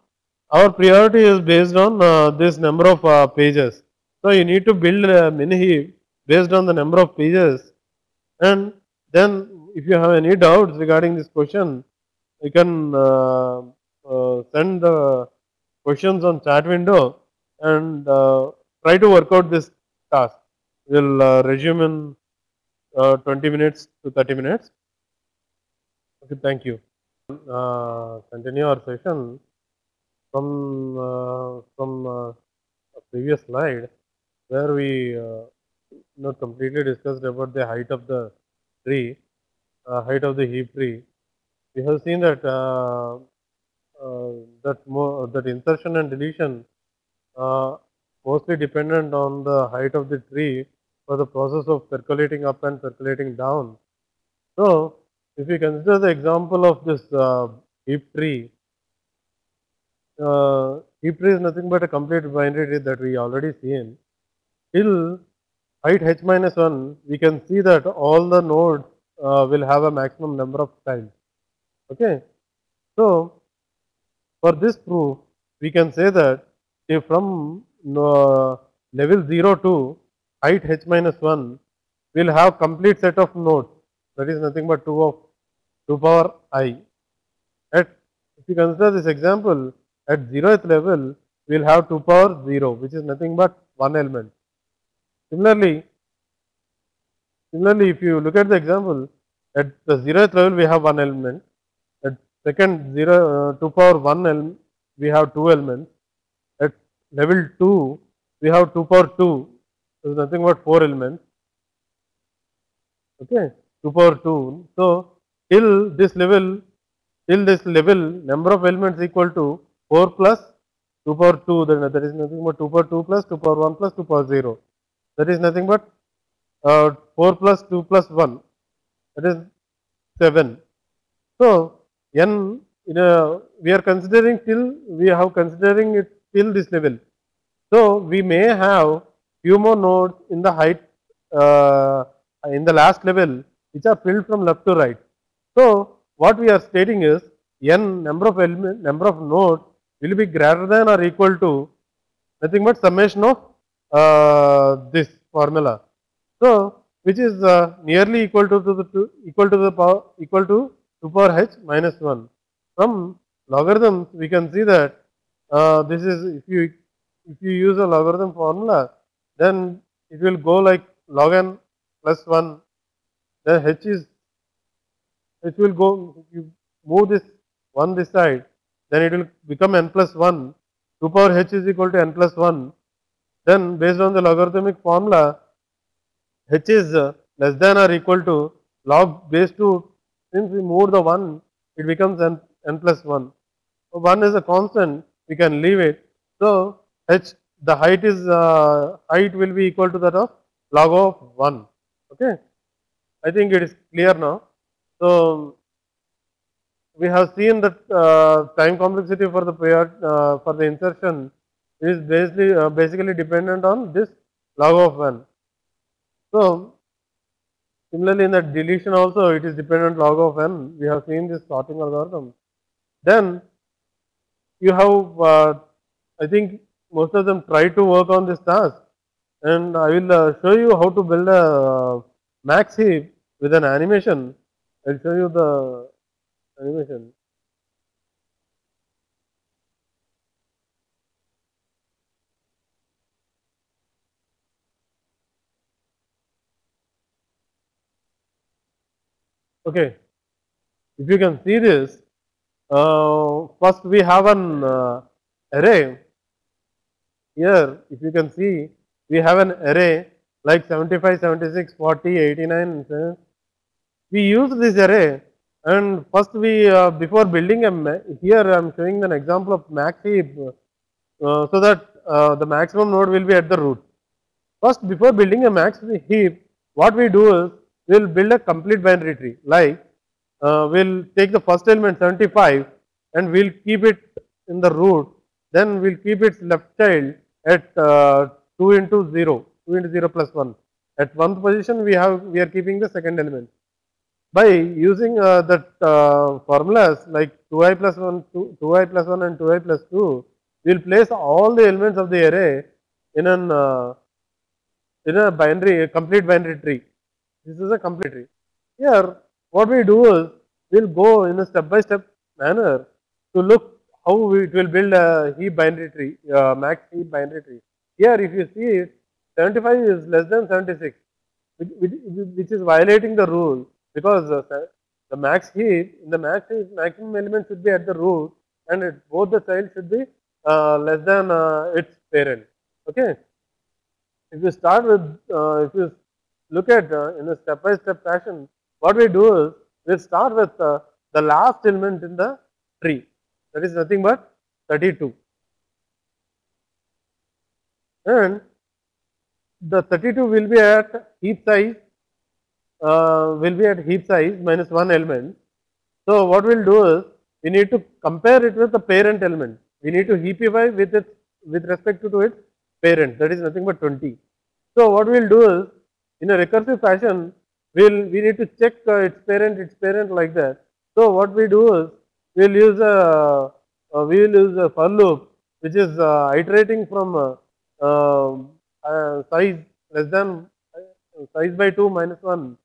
our priority is based on this number of pages. So you need to build a mini heap based on the number of pages, and then if you have any doubts regarding this question, you can send the questions on chat window, and try to work out this task. We'll resume in 20 minutes to 30 minutes. Okay, thank you. Continue our session from a previous slide, where we completely discussed about the height of the tree, height of the heap tree. We have seen that that insertion and deletion mostly dependent on the height of the tree for the process of percolating up and percolating down. So, if we consider the example of this heap tree is nothing but a complete binary tree that we already seen. Till height h minus 1, we can see that all the nodes will have a maximum number of tiles. Okay. So, for this proof, we can say that if from level 0 to height h minus 1, we will have complete set of nodes, that is nothing but 2 power I. At, if you consider this example, at 0th level, we will have 2 power 0, which is nothing but one element. Similarly, if you look at the example, at the 0th level, we have one element. At second 2 power 1 element, we have two elements. At level 2, we have 2 power 2, so nothing but 4 elements. Okay, 2 power 2. So, till this level, number of elements equal to 4 plus 2 power 2, then that is nothing but 2 power 2 plus 2 power 1 plus 2 power 0. That is nothing but 4 plus 2 plus 1, that is 7. So, n we are considering it till this level. So, we may have few more nodes in the height in the last level, which are filled from left to right. So, what we are stating is n number of nodes will be greater than or equal to nothing but summation of this formula. So, which is nearly equal to the power equal to 2 power h minus 1. From logarithms, we can see that this is if you use a logarithm formula, then it will go like log n plus 1. Then h will go, if you move this 1 this side, then it will become n plus 1. 2 power h is equal to n plus 1. Then based on the logarithmic formula, h is less than or equal to log base 2. Since we move the 1, it becomes n plus 1. So 1 is a constant, we can leave it. So h, the height will be equal to that of log of 1. Okay, I think it is clear now. So we have seen that time complexity for the insertion is basically dependent on this log of 1. So similarly, in the deletion also, it is dependent log of n. We have seen this sorting algorithm. Then you have, I think most of them try to work on this task, and I will show you how to build a max heap with an animation. I'll show you the animation. Okay, if you can see this, first we have an array. Here, if you can see, we have an array like 75, 76, 40, 89. And so on. We use this array, and first we before building here I am showing an example of max heap, so that the maximum node will be at the root. First, before building a max heap, what we do is we will build a complete binary tree. Like we'll take the first element 75 and we'll keep it in the root. Then we'll keep its left child at 2 into 0, 2 into 0 plus 1. At one position we are keeping the second element. By using that formulas like 2i plus 1, 2i plus 1 and 2i plus 2, we will place all the elements of the array in an a complete binary tree. This is a complete tree. Here, what we do is we'll go in a step-by-step manner to look how it will build a heap binary tree, max heap binary tree. Here, if you see it, 75 is less than 76, which is violating the rule, because the max heap, in the max heap, maximum element should be at the root, and both the child should be less than its parent. Okay. If you start with, if you look at in a step-by-step fashion, what we do is we start with the last element in the tree. That is nothing but 32. And the 32 will be at heap size, minus one element. So what we'll do is we need to compare it with the parent element. We need to heapify with respect to its parent. That is nothing but 20. So what we'll do is in a recursive fashion, we need to check its parent like that. So what we do is we'll use a for loop which is iterating from size less than size by 2 minus 1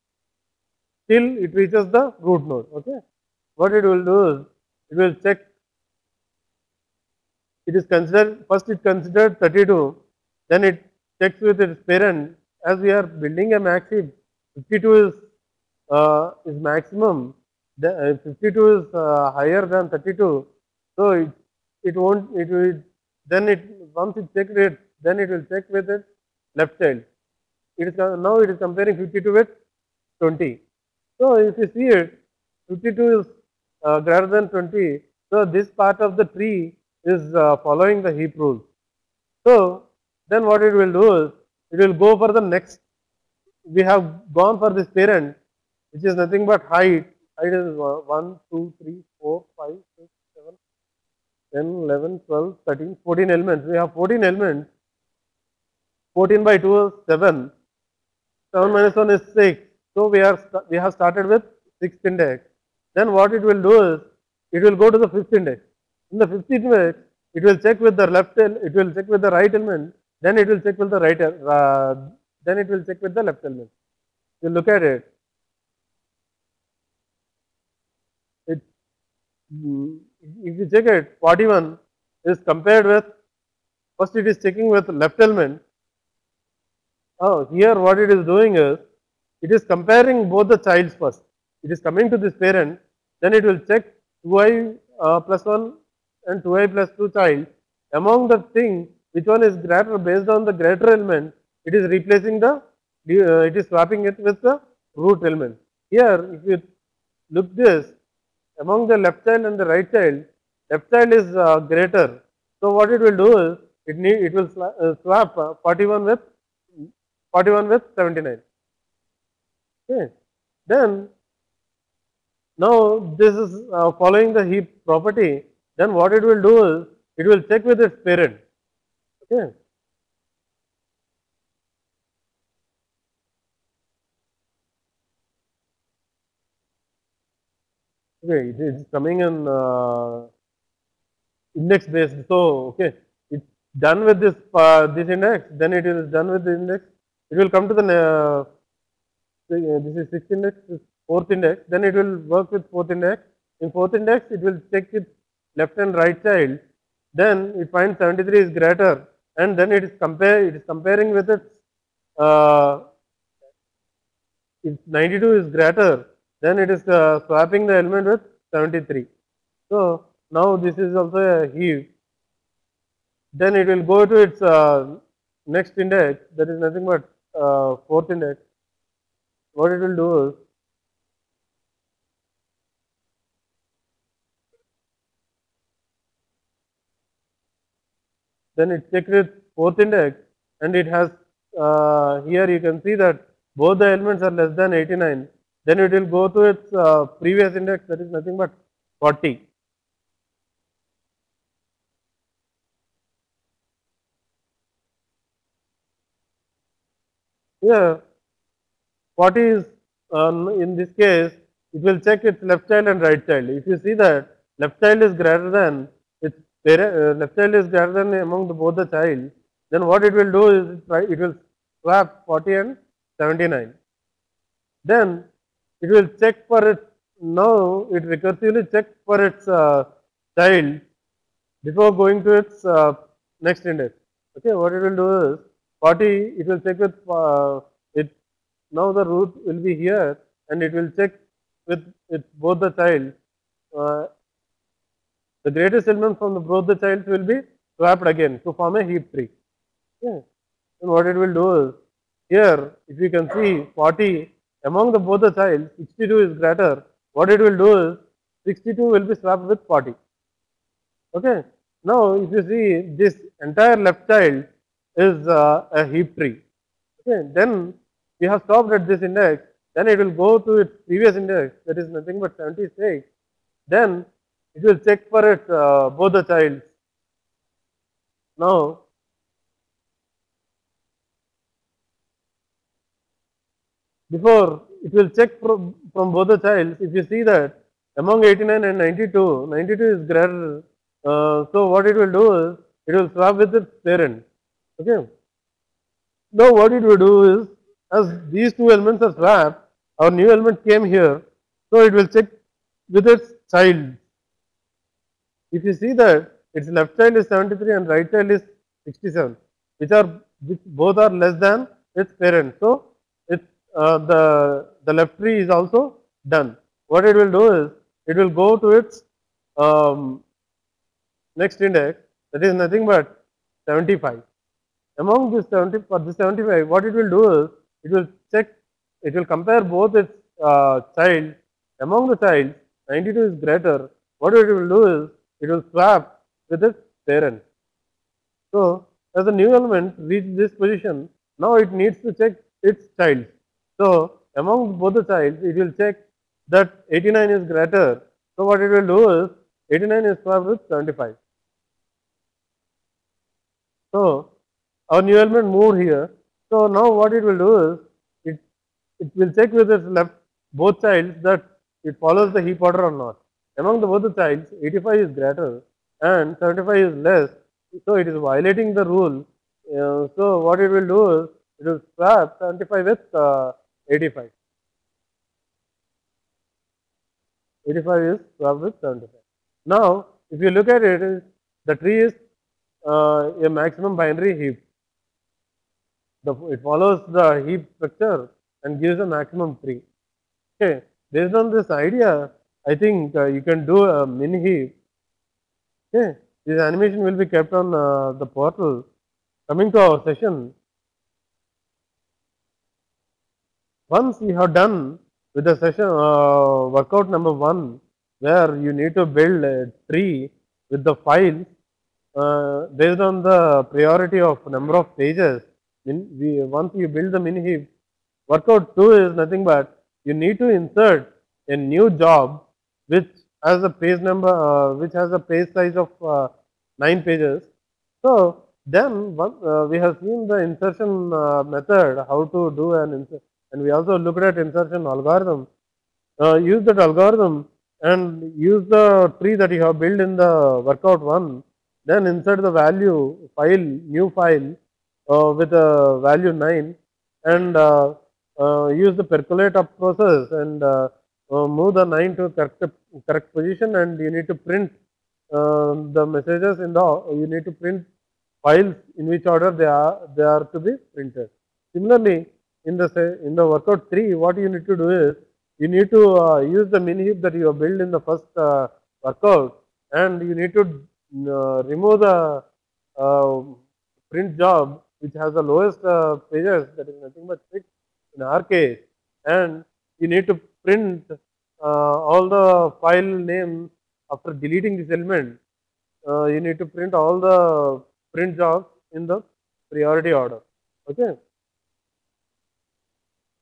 till it reaches the root node. Okay. What it will do is it will check. It is considered first. It considered 32. Then it checks with its parent. As we are building a max heap, 52 is maximum. 52 is higher than 32. So it won't. It will then it once it checked it, then it will check with its left child. It is now it is comparing 52 with 20. So if you see it, 52 is greater than 20. So this part of the tree is following the heap rule. So then what it will do is it will go for the next. We have gone for this parent, which is nothing but height. Height is 1, 2, 3, 4, 5, 6, 7, 10, 11, 12, 13, 14 elements. We have 14 elements. 14 by 2 is 7. 7 minus 1 is 6. So we have started with 6th index. Then what it will do is it will go to the 5th index. In the 5th index, it will check with the it will check with the right element. Then it will check with the then it will check with the left element. You look at it. If you check it, 41 is compared with, first it is checking with left element. Oh, here what it is doing is, it is comparing both the childs first. It is coming to this parent, then it will check 2i plus 1 and 2i plus 2 child. Among the thing, which one is greater, based on the greater element, it is replacing it is swapping it with the root element. Here, if you look this, among the left child and the right child is greater. So what it will do is, it will swap 41 with 79. Okay. Then now this is following the heap property. Then what it will do is it will check with its parent. Okay. Okay, it is coming in index based. So okay, it's done with this index. Then it is done with the index. It will come to the this is 6th index, this 4th index. Then it will work with 4th index. In 4th index, it will check its left and right child. Then it finds 73 is greater, and then it is comparing with its if 92 is greater, then it is swapping the element with 73. So now this is also a heap. then it will go to its next index, that is nothing but fourth index. What it will do is, then it checks its fourth index, and it has here you can see that both the elements are less than 89. Then it will go to its previous index, that is nothing but 40. Here 40 is in this case, it will check its left child and right child. If you see that left child is greater than its parent, left child is greater than among the, both the child, then what it will do is it will swap 40 and 79. Then it will check for its, now it recursively check for its child before going to its next index. Okay, what it will do is 40, it will check with it. Now the root will be here, and it will check with both the child. Uh, the greatest element from the both the childs will be swapped again to form a heap tree. Okay. And what it will do is, here if you can see 40 among the both the childs, 62 is greater. What it will do is 62 will be swapped with 40. Okay. Now, if you see this entire left child is a heap tree. Okay. Then we have stopped at this index. Then it will go to its previous index, that is nothing but 76. Then it will check for its both the childs. Now, before it will check from both the childs. If you see that among 89 and 92, 92 is greater. So what it will do is it will swap with its parent. Okay. Now what it will do is, as these two elements are swapped, our new element came here. So it will check with its child. If you see that its left child is 73 and right child is 67, which both are less than its parent. So it's the left tree is also done. What it will do is it will go to its next index, that is nothing but 75. Among this 70, for this 75, what it will do is it will check, it will compare both its child. Among the child, 92 is greater. What it will do is it will swap with its parent. So, as the new element reaches this position, now it needs to check its child. So, among both the childs, it will check that 89 is greater. So, what it will do is 89 is swapped with 75. So, our new element moved here. So, now what it will do is it will check with its left both childs that it follows the heap order or not. Among the both the childs, 85 is greater and 75 is less. So, it is violating the rule. So, what it will do is it will swap 75 with 85. 85 is swapped with 75. Now, if you look at it, the tree is a maximum binary heap. It follows the heap structure and gives a maximum tree. Okay, based on this idea, I think you can do a mini heap. Okay, this animation will be kept on the portal. Coming to our session, once you have done with the session workout number 1, where you need to build a tree with the files based on the priority of number of pages. Once you build the mini heap, workout 2 is nothing but you need to insert a new job which has a page number, which has a page size of 9 pages. So then we have seen the insertion method, how to do an insert, and we also looked at insertion algorithm. Use that algorithm and use the tree that you have built in the workout 1. Then insert the value file, new file with a value 9, and use the percolate up process and move the 9 to correct position, and you need to print the messages in the, you need to print files in which order they are to be printed. Similarly, in the workout 3, what you need to do is you need to use the mini heap that you have built in the first workout, and you need to remove the uh, print job which has the lowest pages, that is nothing but 6 in our case, and you need to print all the file names after deleting this element. You need to print all the print jobs in the priority order. Okay.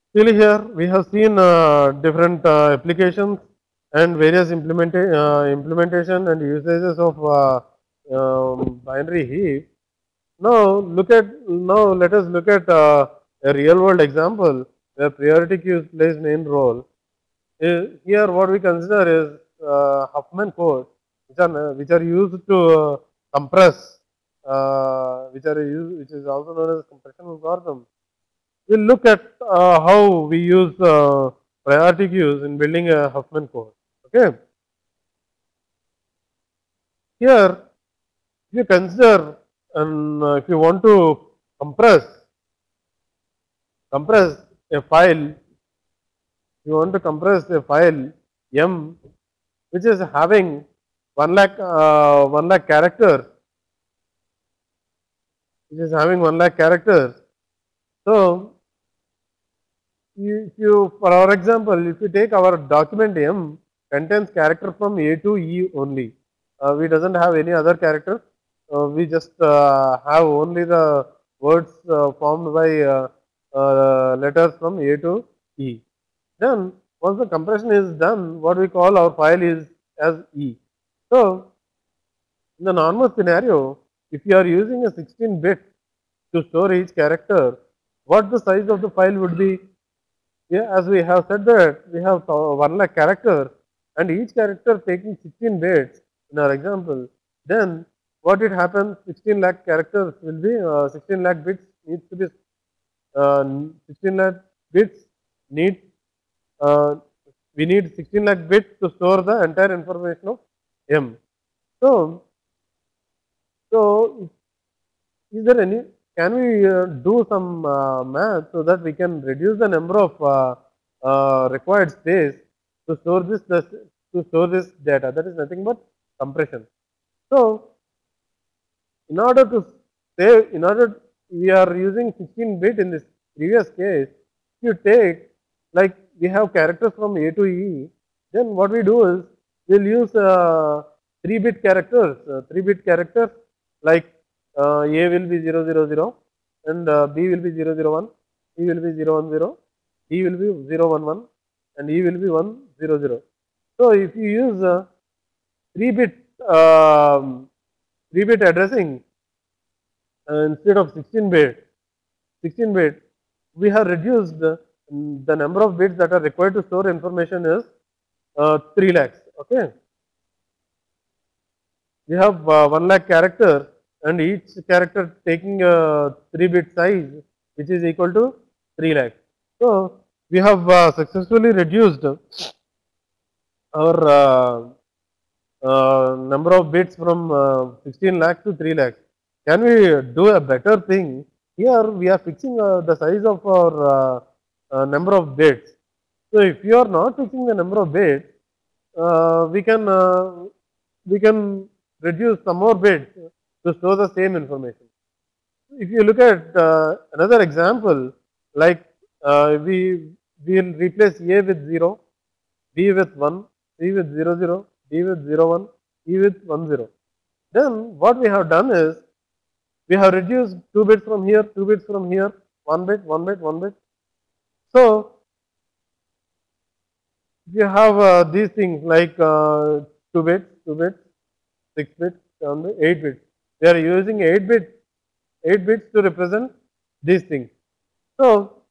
Still here we have seen different applications and various implementation and usages of binary heap. Now let us look at a real world example where priority queues plays main role. Here what we consider is Huffman code, which are used to compress, which is also known as compression algorithm. We'll look at how we use priority queues in building a Huffman code. Okay, here if you consider and if you want to compress compress a file, you want to compress a file M which is having 1 lakh characters, which is having 1 lakh characters. So if you, for our example, if you take our document M contains character from A to E only. We doesn't have any other characters. We just have only the words formed by letters from A to E. Then once the compression is done, what we call our file is as E. So in the normal scenario, if you are using a 16-bit to store each character, what the size of the file would be? Yeah, as we have said that we have 1 lakh characters and each character taking 16 bits in our example, then what it happens, 16 lakh characters will be 16 lakh bits needs to be 16 lakh bits need uh, we need 16 lakh bits to store the entire information of M. So, so is there any, can we do some math so that we can reduce the number of required space to store this data? That is nothing but compression. So in order to save, we are using 16-bit in this previous case. If you take, like we have characters from A to E, then what we do is we'll use 3-bit characters, 3-bit characters like A will be 000 and B will be 001, C will be 010, D will be 011 and E will be 100. So if you use 3-bit um, 3-bit addressing instead of 16-bit, we have reduced the number of bits that are required to store information is 3 lakhs. Okay, we have 1 lakh character and each character taking a 3-bit size, which is equal to 3 lakhs. So we have successfully reduced our number of bits from 16 lakhs to 3 lakhs. Can we do a better thing? Here we are fixing the size of our number of bits. So if you are not fixing the number of bits, we can reduce some more bits to store the same information. If you look at another example, like we will replace A with 0, B with 1, C with 00, D with 01, E with 10. Then what we have done is we have reduced 2 bits from here, 2 bits from here, 1 bit, 1 bit, 1 bit. So you have these things like 2 bits, 2 bits, 6 bits, 7 bits, 8 bits. We are using 8 bits to represent these things. So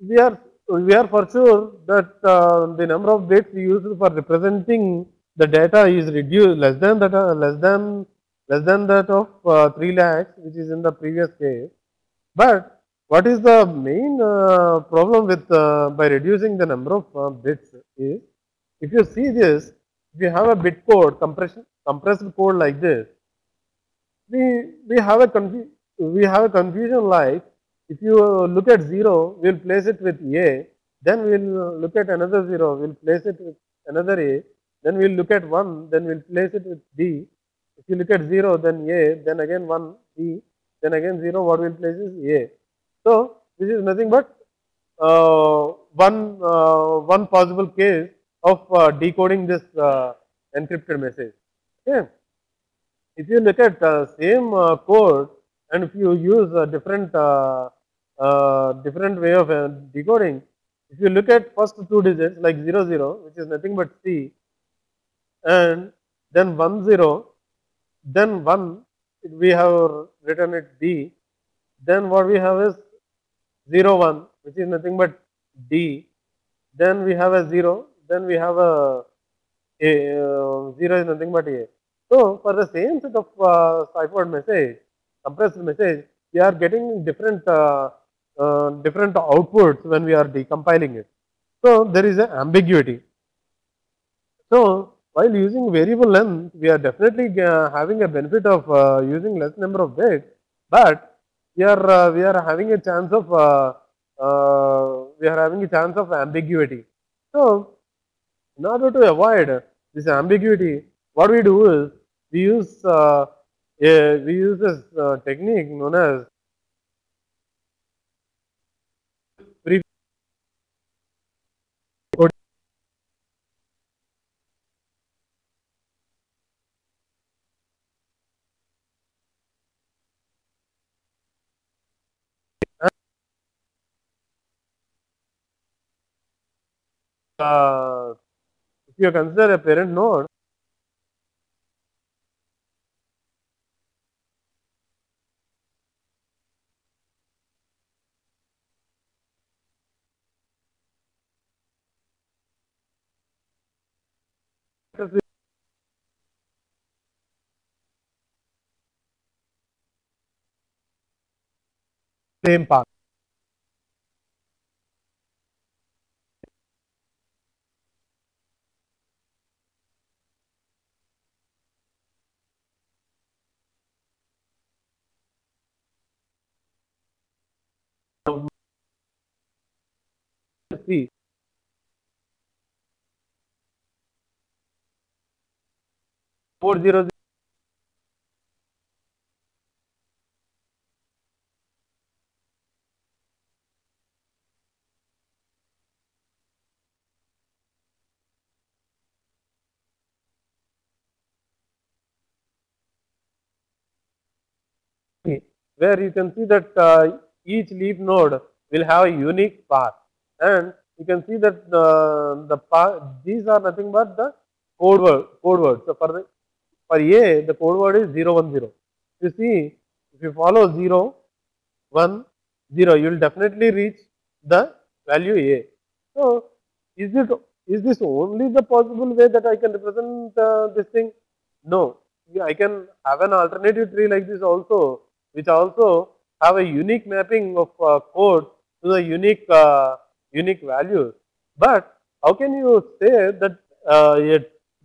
we are for sure that the number of bits used for representing the data is reduced less than that of 3 lakhs, which is in the previous case. But what is the main problem with by reducing the number of bits is, if you see this, if you have a bit code compressed code like this, we have a confusion like, if you look at 0, we'll place it with A, then we'll look at another 0, we'll place it with another A, then we'll look at 1, then we'll place it with B. If you look at 0, then A, then again 1, B, then again 0, what will place is A. So this is nothing but one possible case of decoding this encrypted message. Okay. If you look at same code and if you use a different way of decoding, if you look at first two digits like 00, which is nothing but C, and then 10, then 1, we have written it D, then what we have is 01, which is nothing but D, then we have a 0, then we have a 0 is nothing but A. So for the same set of ciphered message, compressed message, we are getting different outputs when we are decompiling it. So there is an ambiguity. So while using variable length, we are definitely having a benefit of using less number of bits, but we are having a chance of ambiguity. So in order to avoid this ambiguity, what we do is we use this technique known as pre if you consider a parent node, if same path. See, 400 where you can see that each leaf node will have a unique path, and you can see that the path, these are nothing but the code word. So for A, the code word is 010. You see, if you follow 010, you will definitely reach the value A. So is it is this only the possible way that I can represent this thing? No, I can have an alternative tree like this also, which also have a unique mapping of code to the unique values. But how can you say that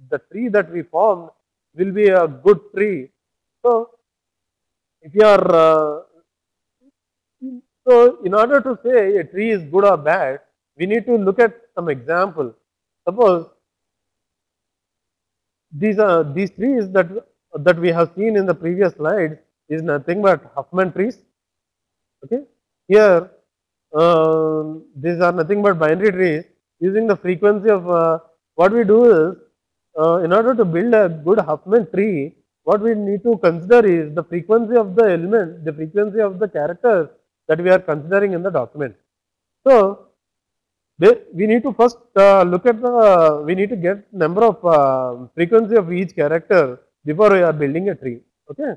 the tree that we formed will be a good tree? So if you are so in order to say a tree is good or bad, we need to look at some example. Suppose these trees that we have seen in the previous slides is nothing but Huffman trees. Okay, here these are nothing but binary trees. Using the frequency of what we do is in order to build a good Huffman tree, what we need to consider is the frequency of the element, the frequency of the characters that we are considering in the document. So we need to first look at we need to get number of frequency of each character before we are building a tree. Okay.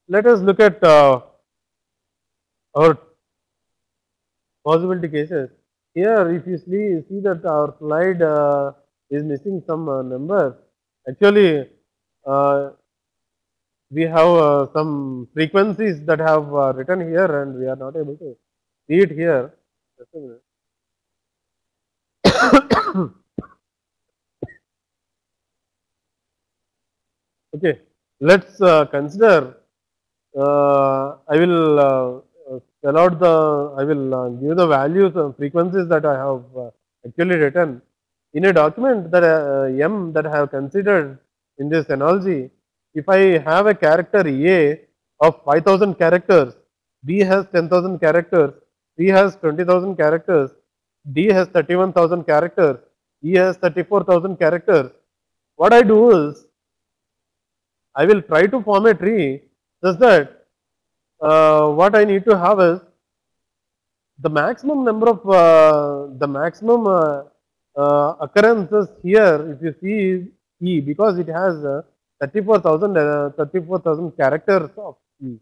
Let us look at our possibility cases. Here, if you see that our slide is missing some numbers. Actually, we have some frequencies that have written here, and we are not able to see it here. Just a minute. Okay, let's consider. I will spell out I will give the values and frequencies that I have actually written in a document that M that I have considered. in this analogy, if I have a character A of 5,000 characters, B has 10,000 characters, C has 20,000 characters, D has 31,000 characters, E has 34,000 characters. What I do is, I will try to form a tree such that what I need to have is the maximum number of the maximum occurrences here, if you see, is E, because it has 34,000 characters of E.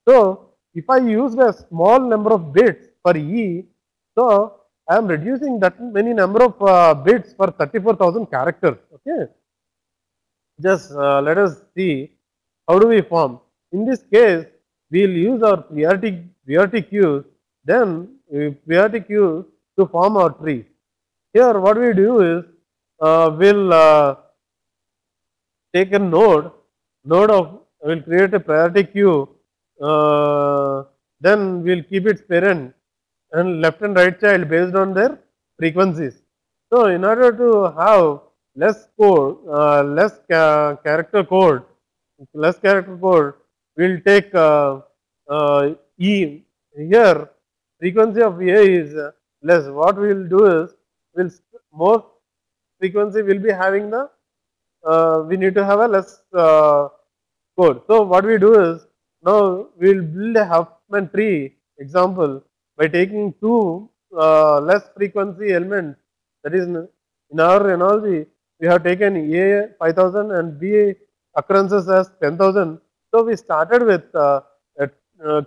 So if I use a small number of bits for E, so I am reducing that many number of bits for 34,000 characters. Okay, just let us see how do we form. In this case, we will use our priority queues, then priority queues to form our tree. Here, what we do is we'll take a node of, we'll create a priority queue, then we'll keep its parent and left and right child based on their frequencies. So, in order to have less code, character code, we'll take E. Here, frequency of A is less. What we will do is, more frequency will be having the, we need to have a less code. So, what we do is, now we will build a Huffman tree example by taking two less frequency elements. That is, in our analogy, we have taken A 5,000 and B occurrences as 10,000. So we started with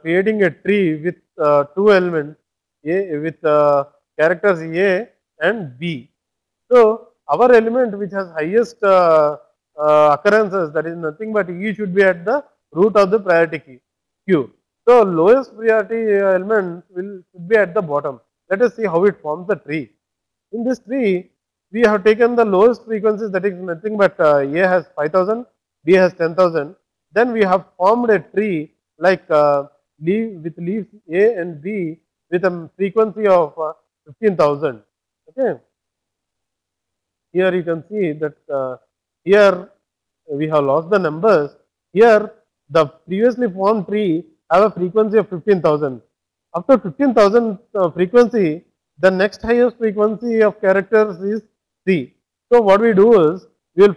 creating a tree with two elements, A with characters A and B. So our element which has highest occurrences, that is nothing but E, should be at the root of the priority queue. So lowest priority element should be at the bottom. Let us see how it forms the tree. In this tree, we have taken the lowest frequencies, that is nothing but A has 5,000, B has 10,000. Then we have formed a tree like with leaves A and B with a frequency of 15,000. Okay. Here you can see that here we have lost the numbers. Here the previously formed tree have a frequency of 15,000. After 15,000 frequency, the next highest frequency of characters is 3. So what we do is, we'll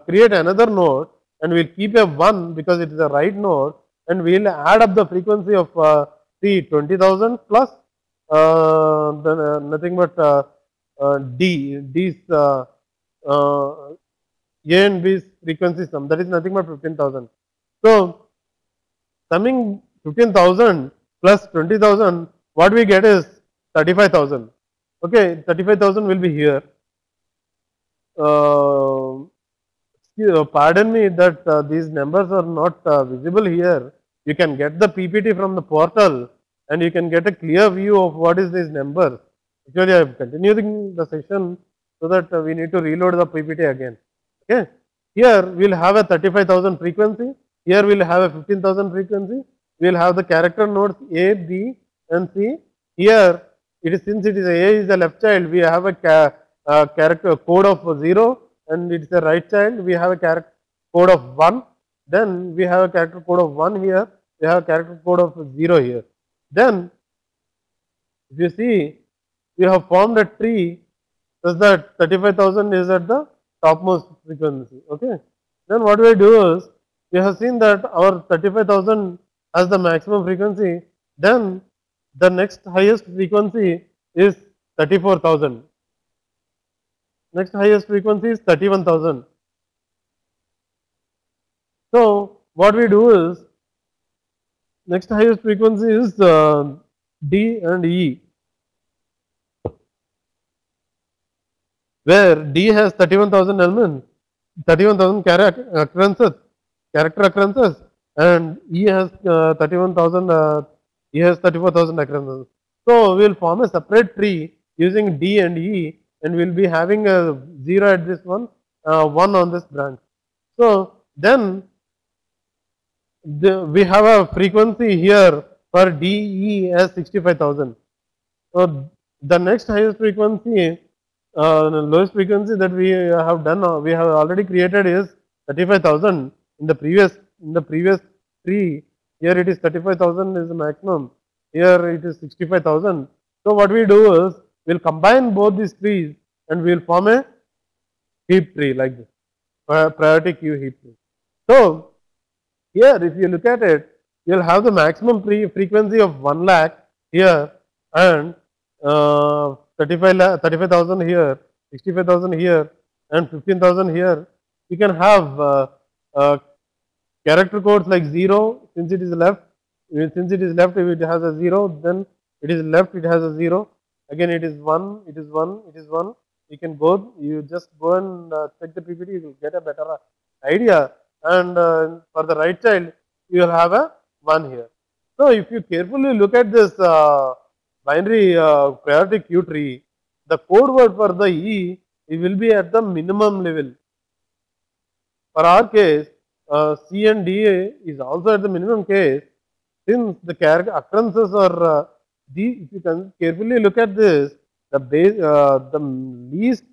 create another node and we'll keep a 1 because it is a right node, and we'll add up the frequency of 20,000 plus nothing but D's A and B's frequency sum, that is nothing but 15,000. So summing 15,000 plus 20,000, what we get is 35,000. Okay, 35,000 will be here. Pardon me that these numbers are not visible here. You can get the PPT from the portal and you can get a clear view of what is these numbers. Actually, I am continuing the session so that we need to reload the PPT again. Okay, here we will have a 35,000 frequency. Here we will have a 15,000 frequency. We will have the character nodes A, B, and C. Here, it is, since it is A is the left child, we have a character code of 0, and it is a right child. We have a character code of 1. Then we have a character code of 1 here. We have a character code of 0 here. Then, if you see, we have formed a tree such that 35,000 is at the topmost frequency. Okay. Then what we do is, we have seen that our 35,000 has the maximum frequency. Then the next highest frequency is 34,000. Next highest frequency is 31,000. So what we do is, next highest frequency is D and E, where D has 31,000 elements, 31,000 character occurrences, and E has 31,000. E has 34,000 occurrences. So we will form a separate tree using D and E, and we will be having a 0 at this one, 1 on this branch. So then we have a frequency here for DE as 65,000. So the next highest frequency lowest frequency that we have done, we have already created is 35,000 in the previous tree. Here it is 35,000 is the maximum. Here it is 65,000. So what we do is we'll combine both these trees and we'll form a heap tree like this, priority queue heap tree. So here, if you look at it, you'll have the maximum frequency of 1 lakh here and 35,000 here, 65,000 here, and 15,000 here. You can have character codes like 0 since it is left. Since it is left, if it has a 0, then it is left, it has a 0. Again, it is 1, it is 1, it is 1. You can go, you just go and check the PPT, you will get a better idea. And for the right child, you will have a 1 here. So, if you carefully look at this binary priority queue tree, the code word for the E, it will be at the minimum level. For our case, C and D is also at the minimum case. Since the occurrences are if you can carefully look at this, the least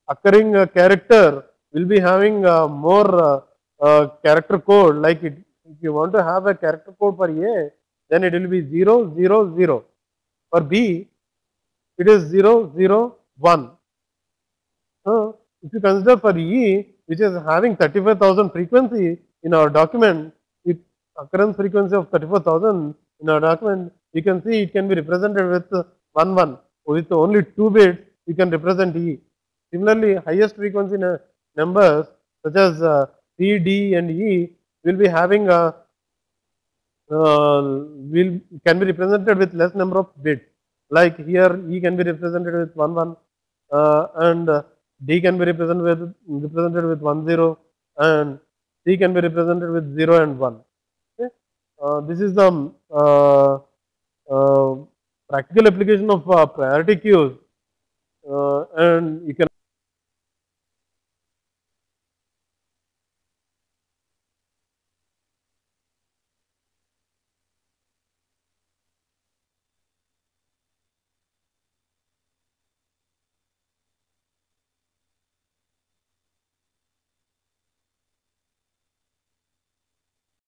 occurring character will be having more character code. Like if you want to have a character code for A, then it will be 0, 0, 0. For B, it is 0, 0, 1. If you consider for E, which is having 35,000 frequency in our document, with occurrence frequency of 34,000 in our document, you can see it can be represented with 1, 1. With only 2 bits, you can represent E. Similarly, highest frequency numbers such as C, D, and E will be having can be represented with less number of bits. Like here, E can be represented with 1, 1, and D can be represented with 1, 0, and C can be represented with 0 and 1. Okay? This is the practical application of priority queues, and you can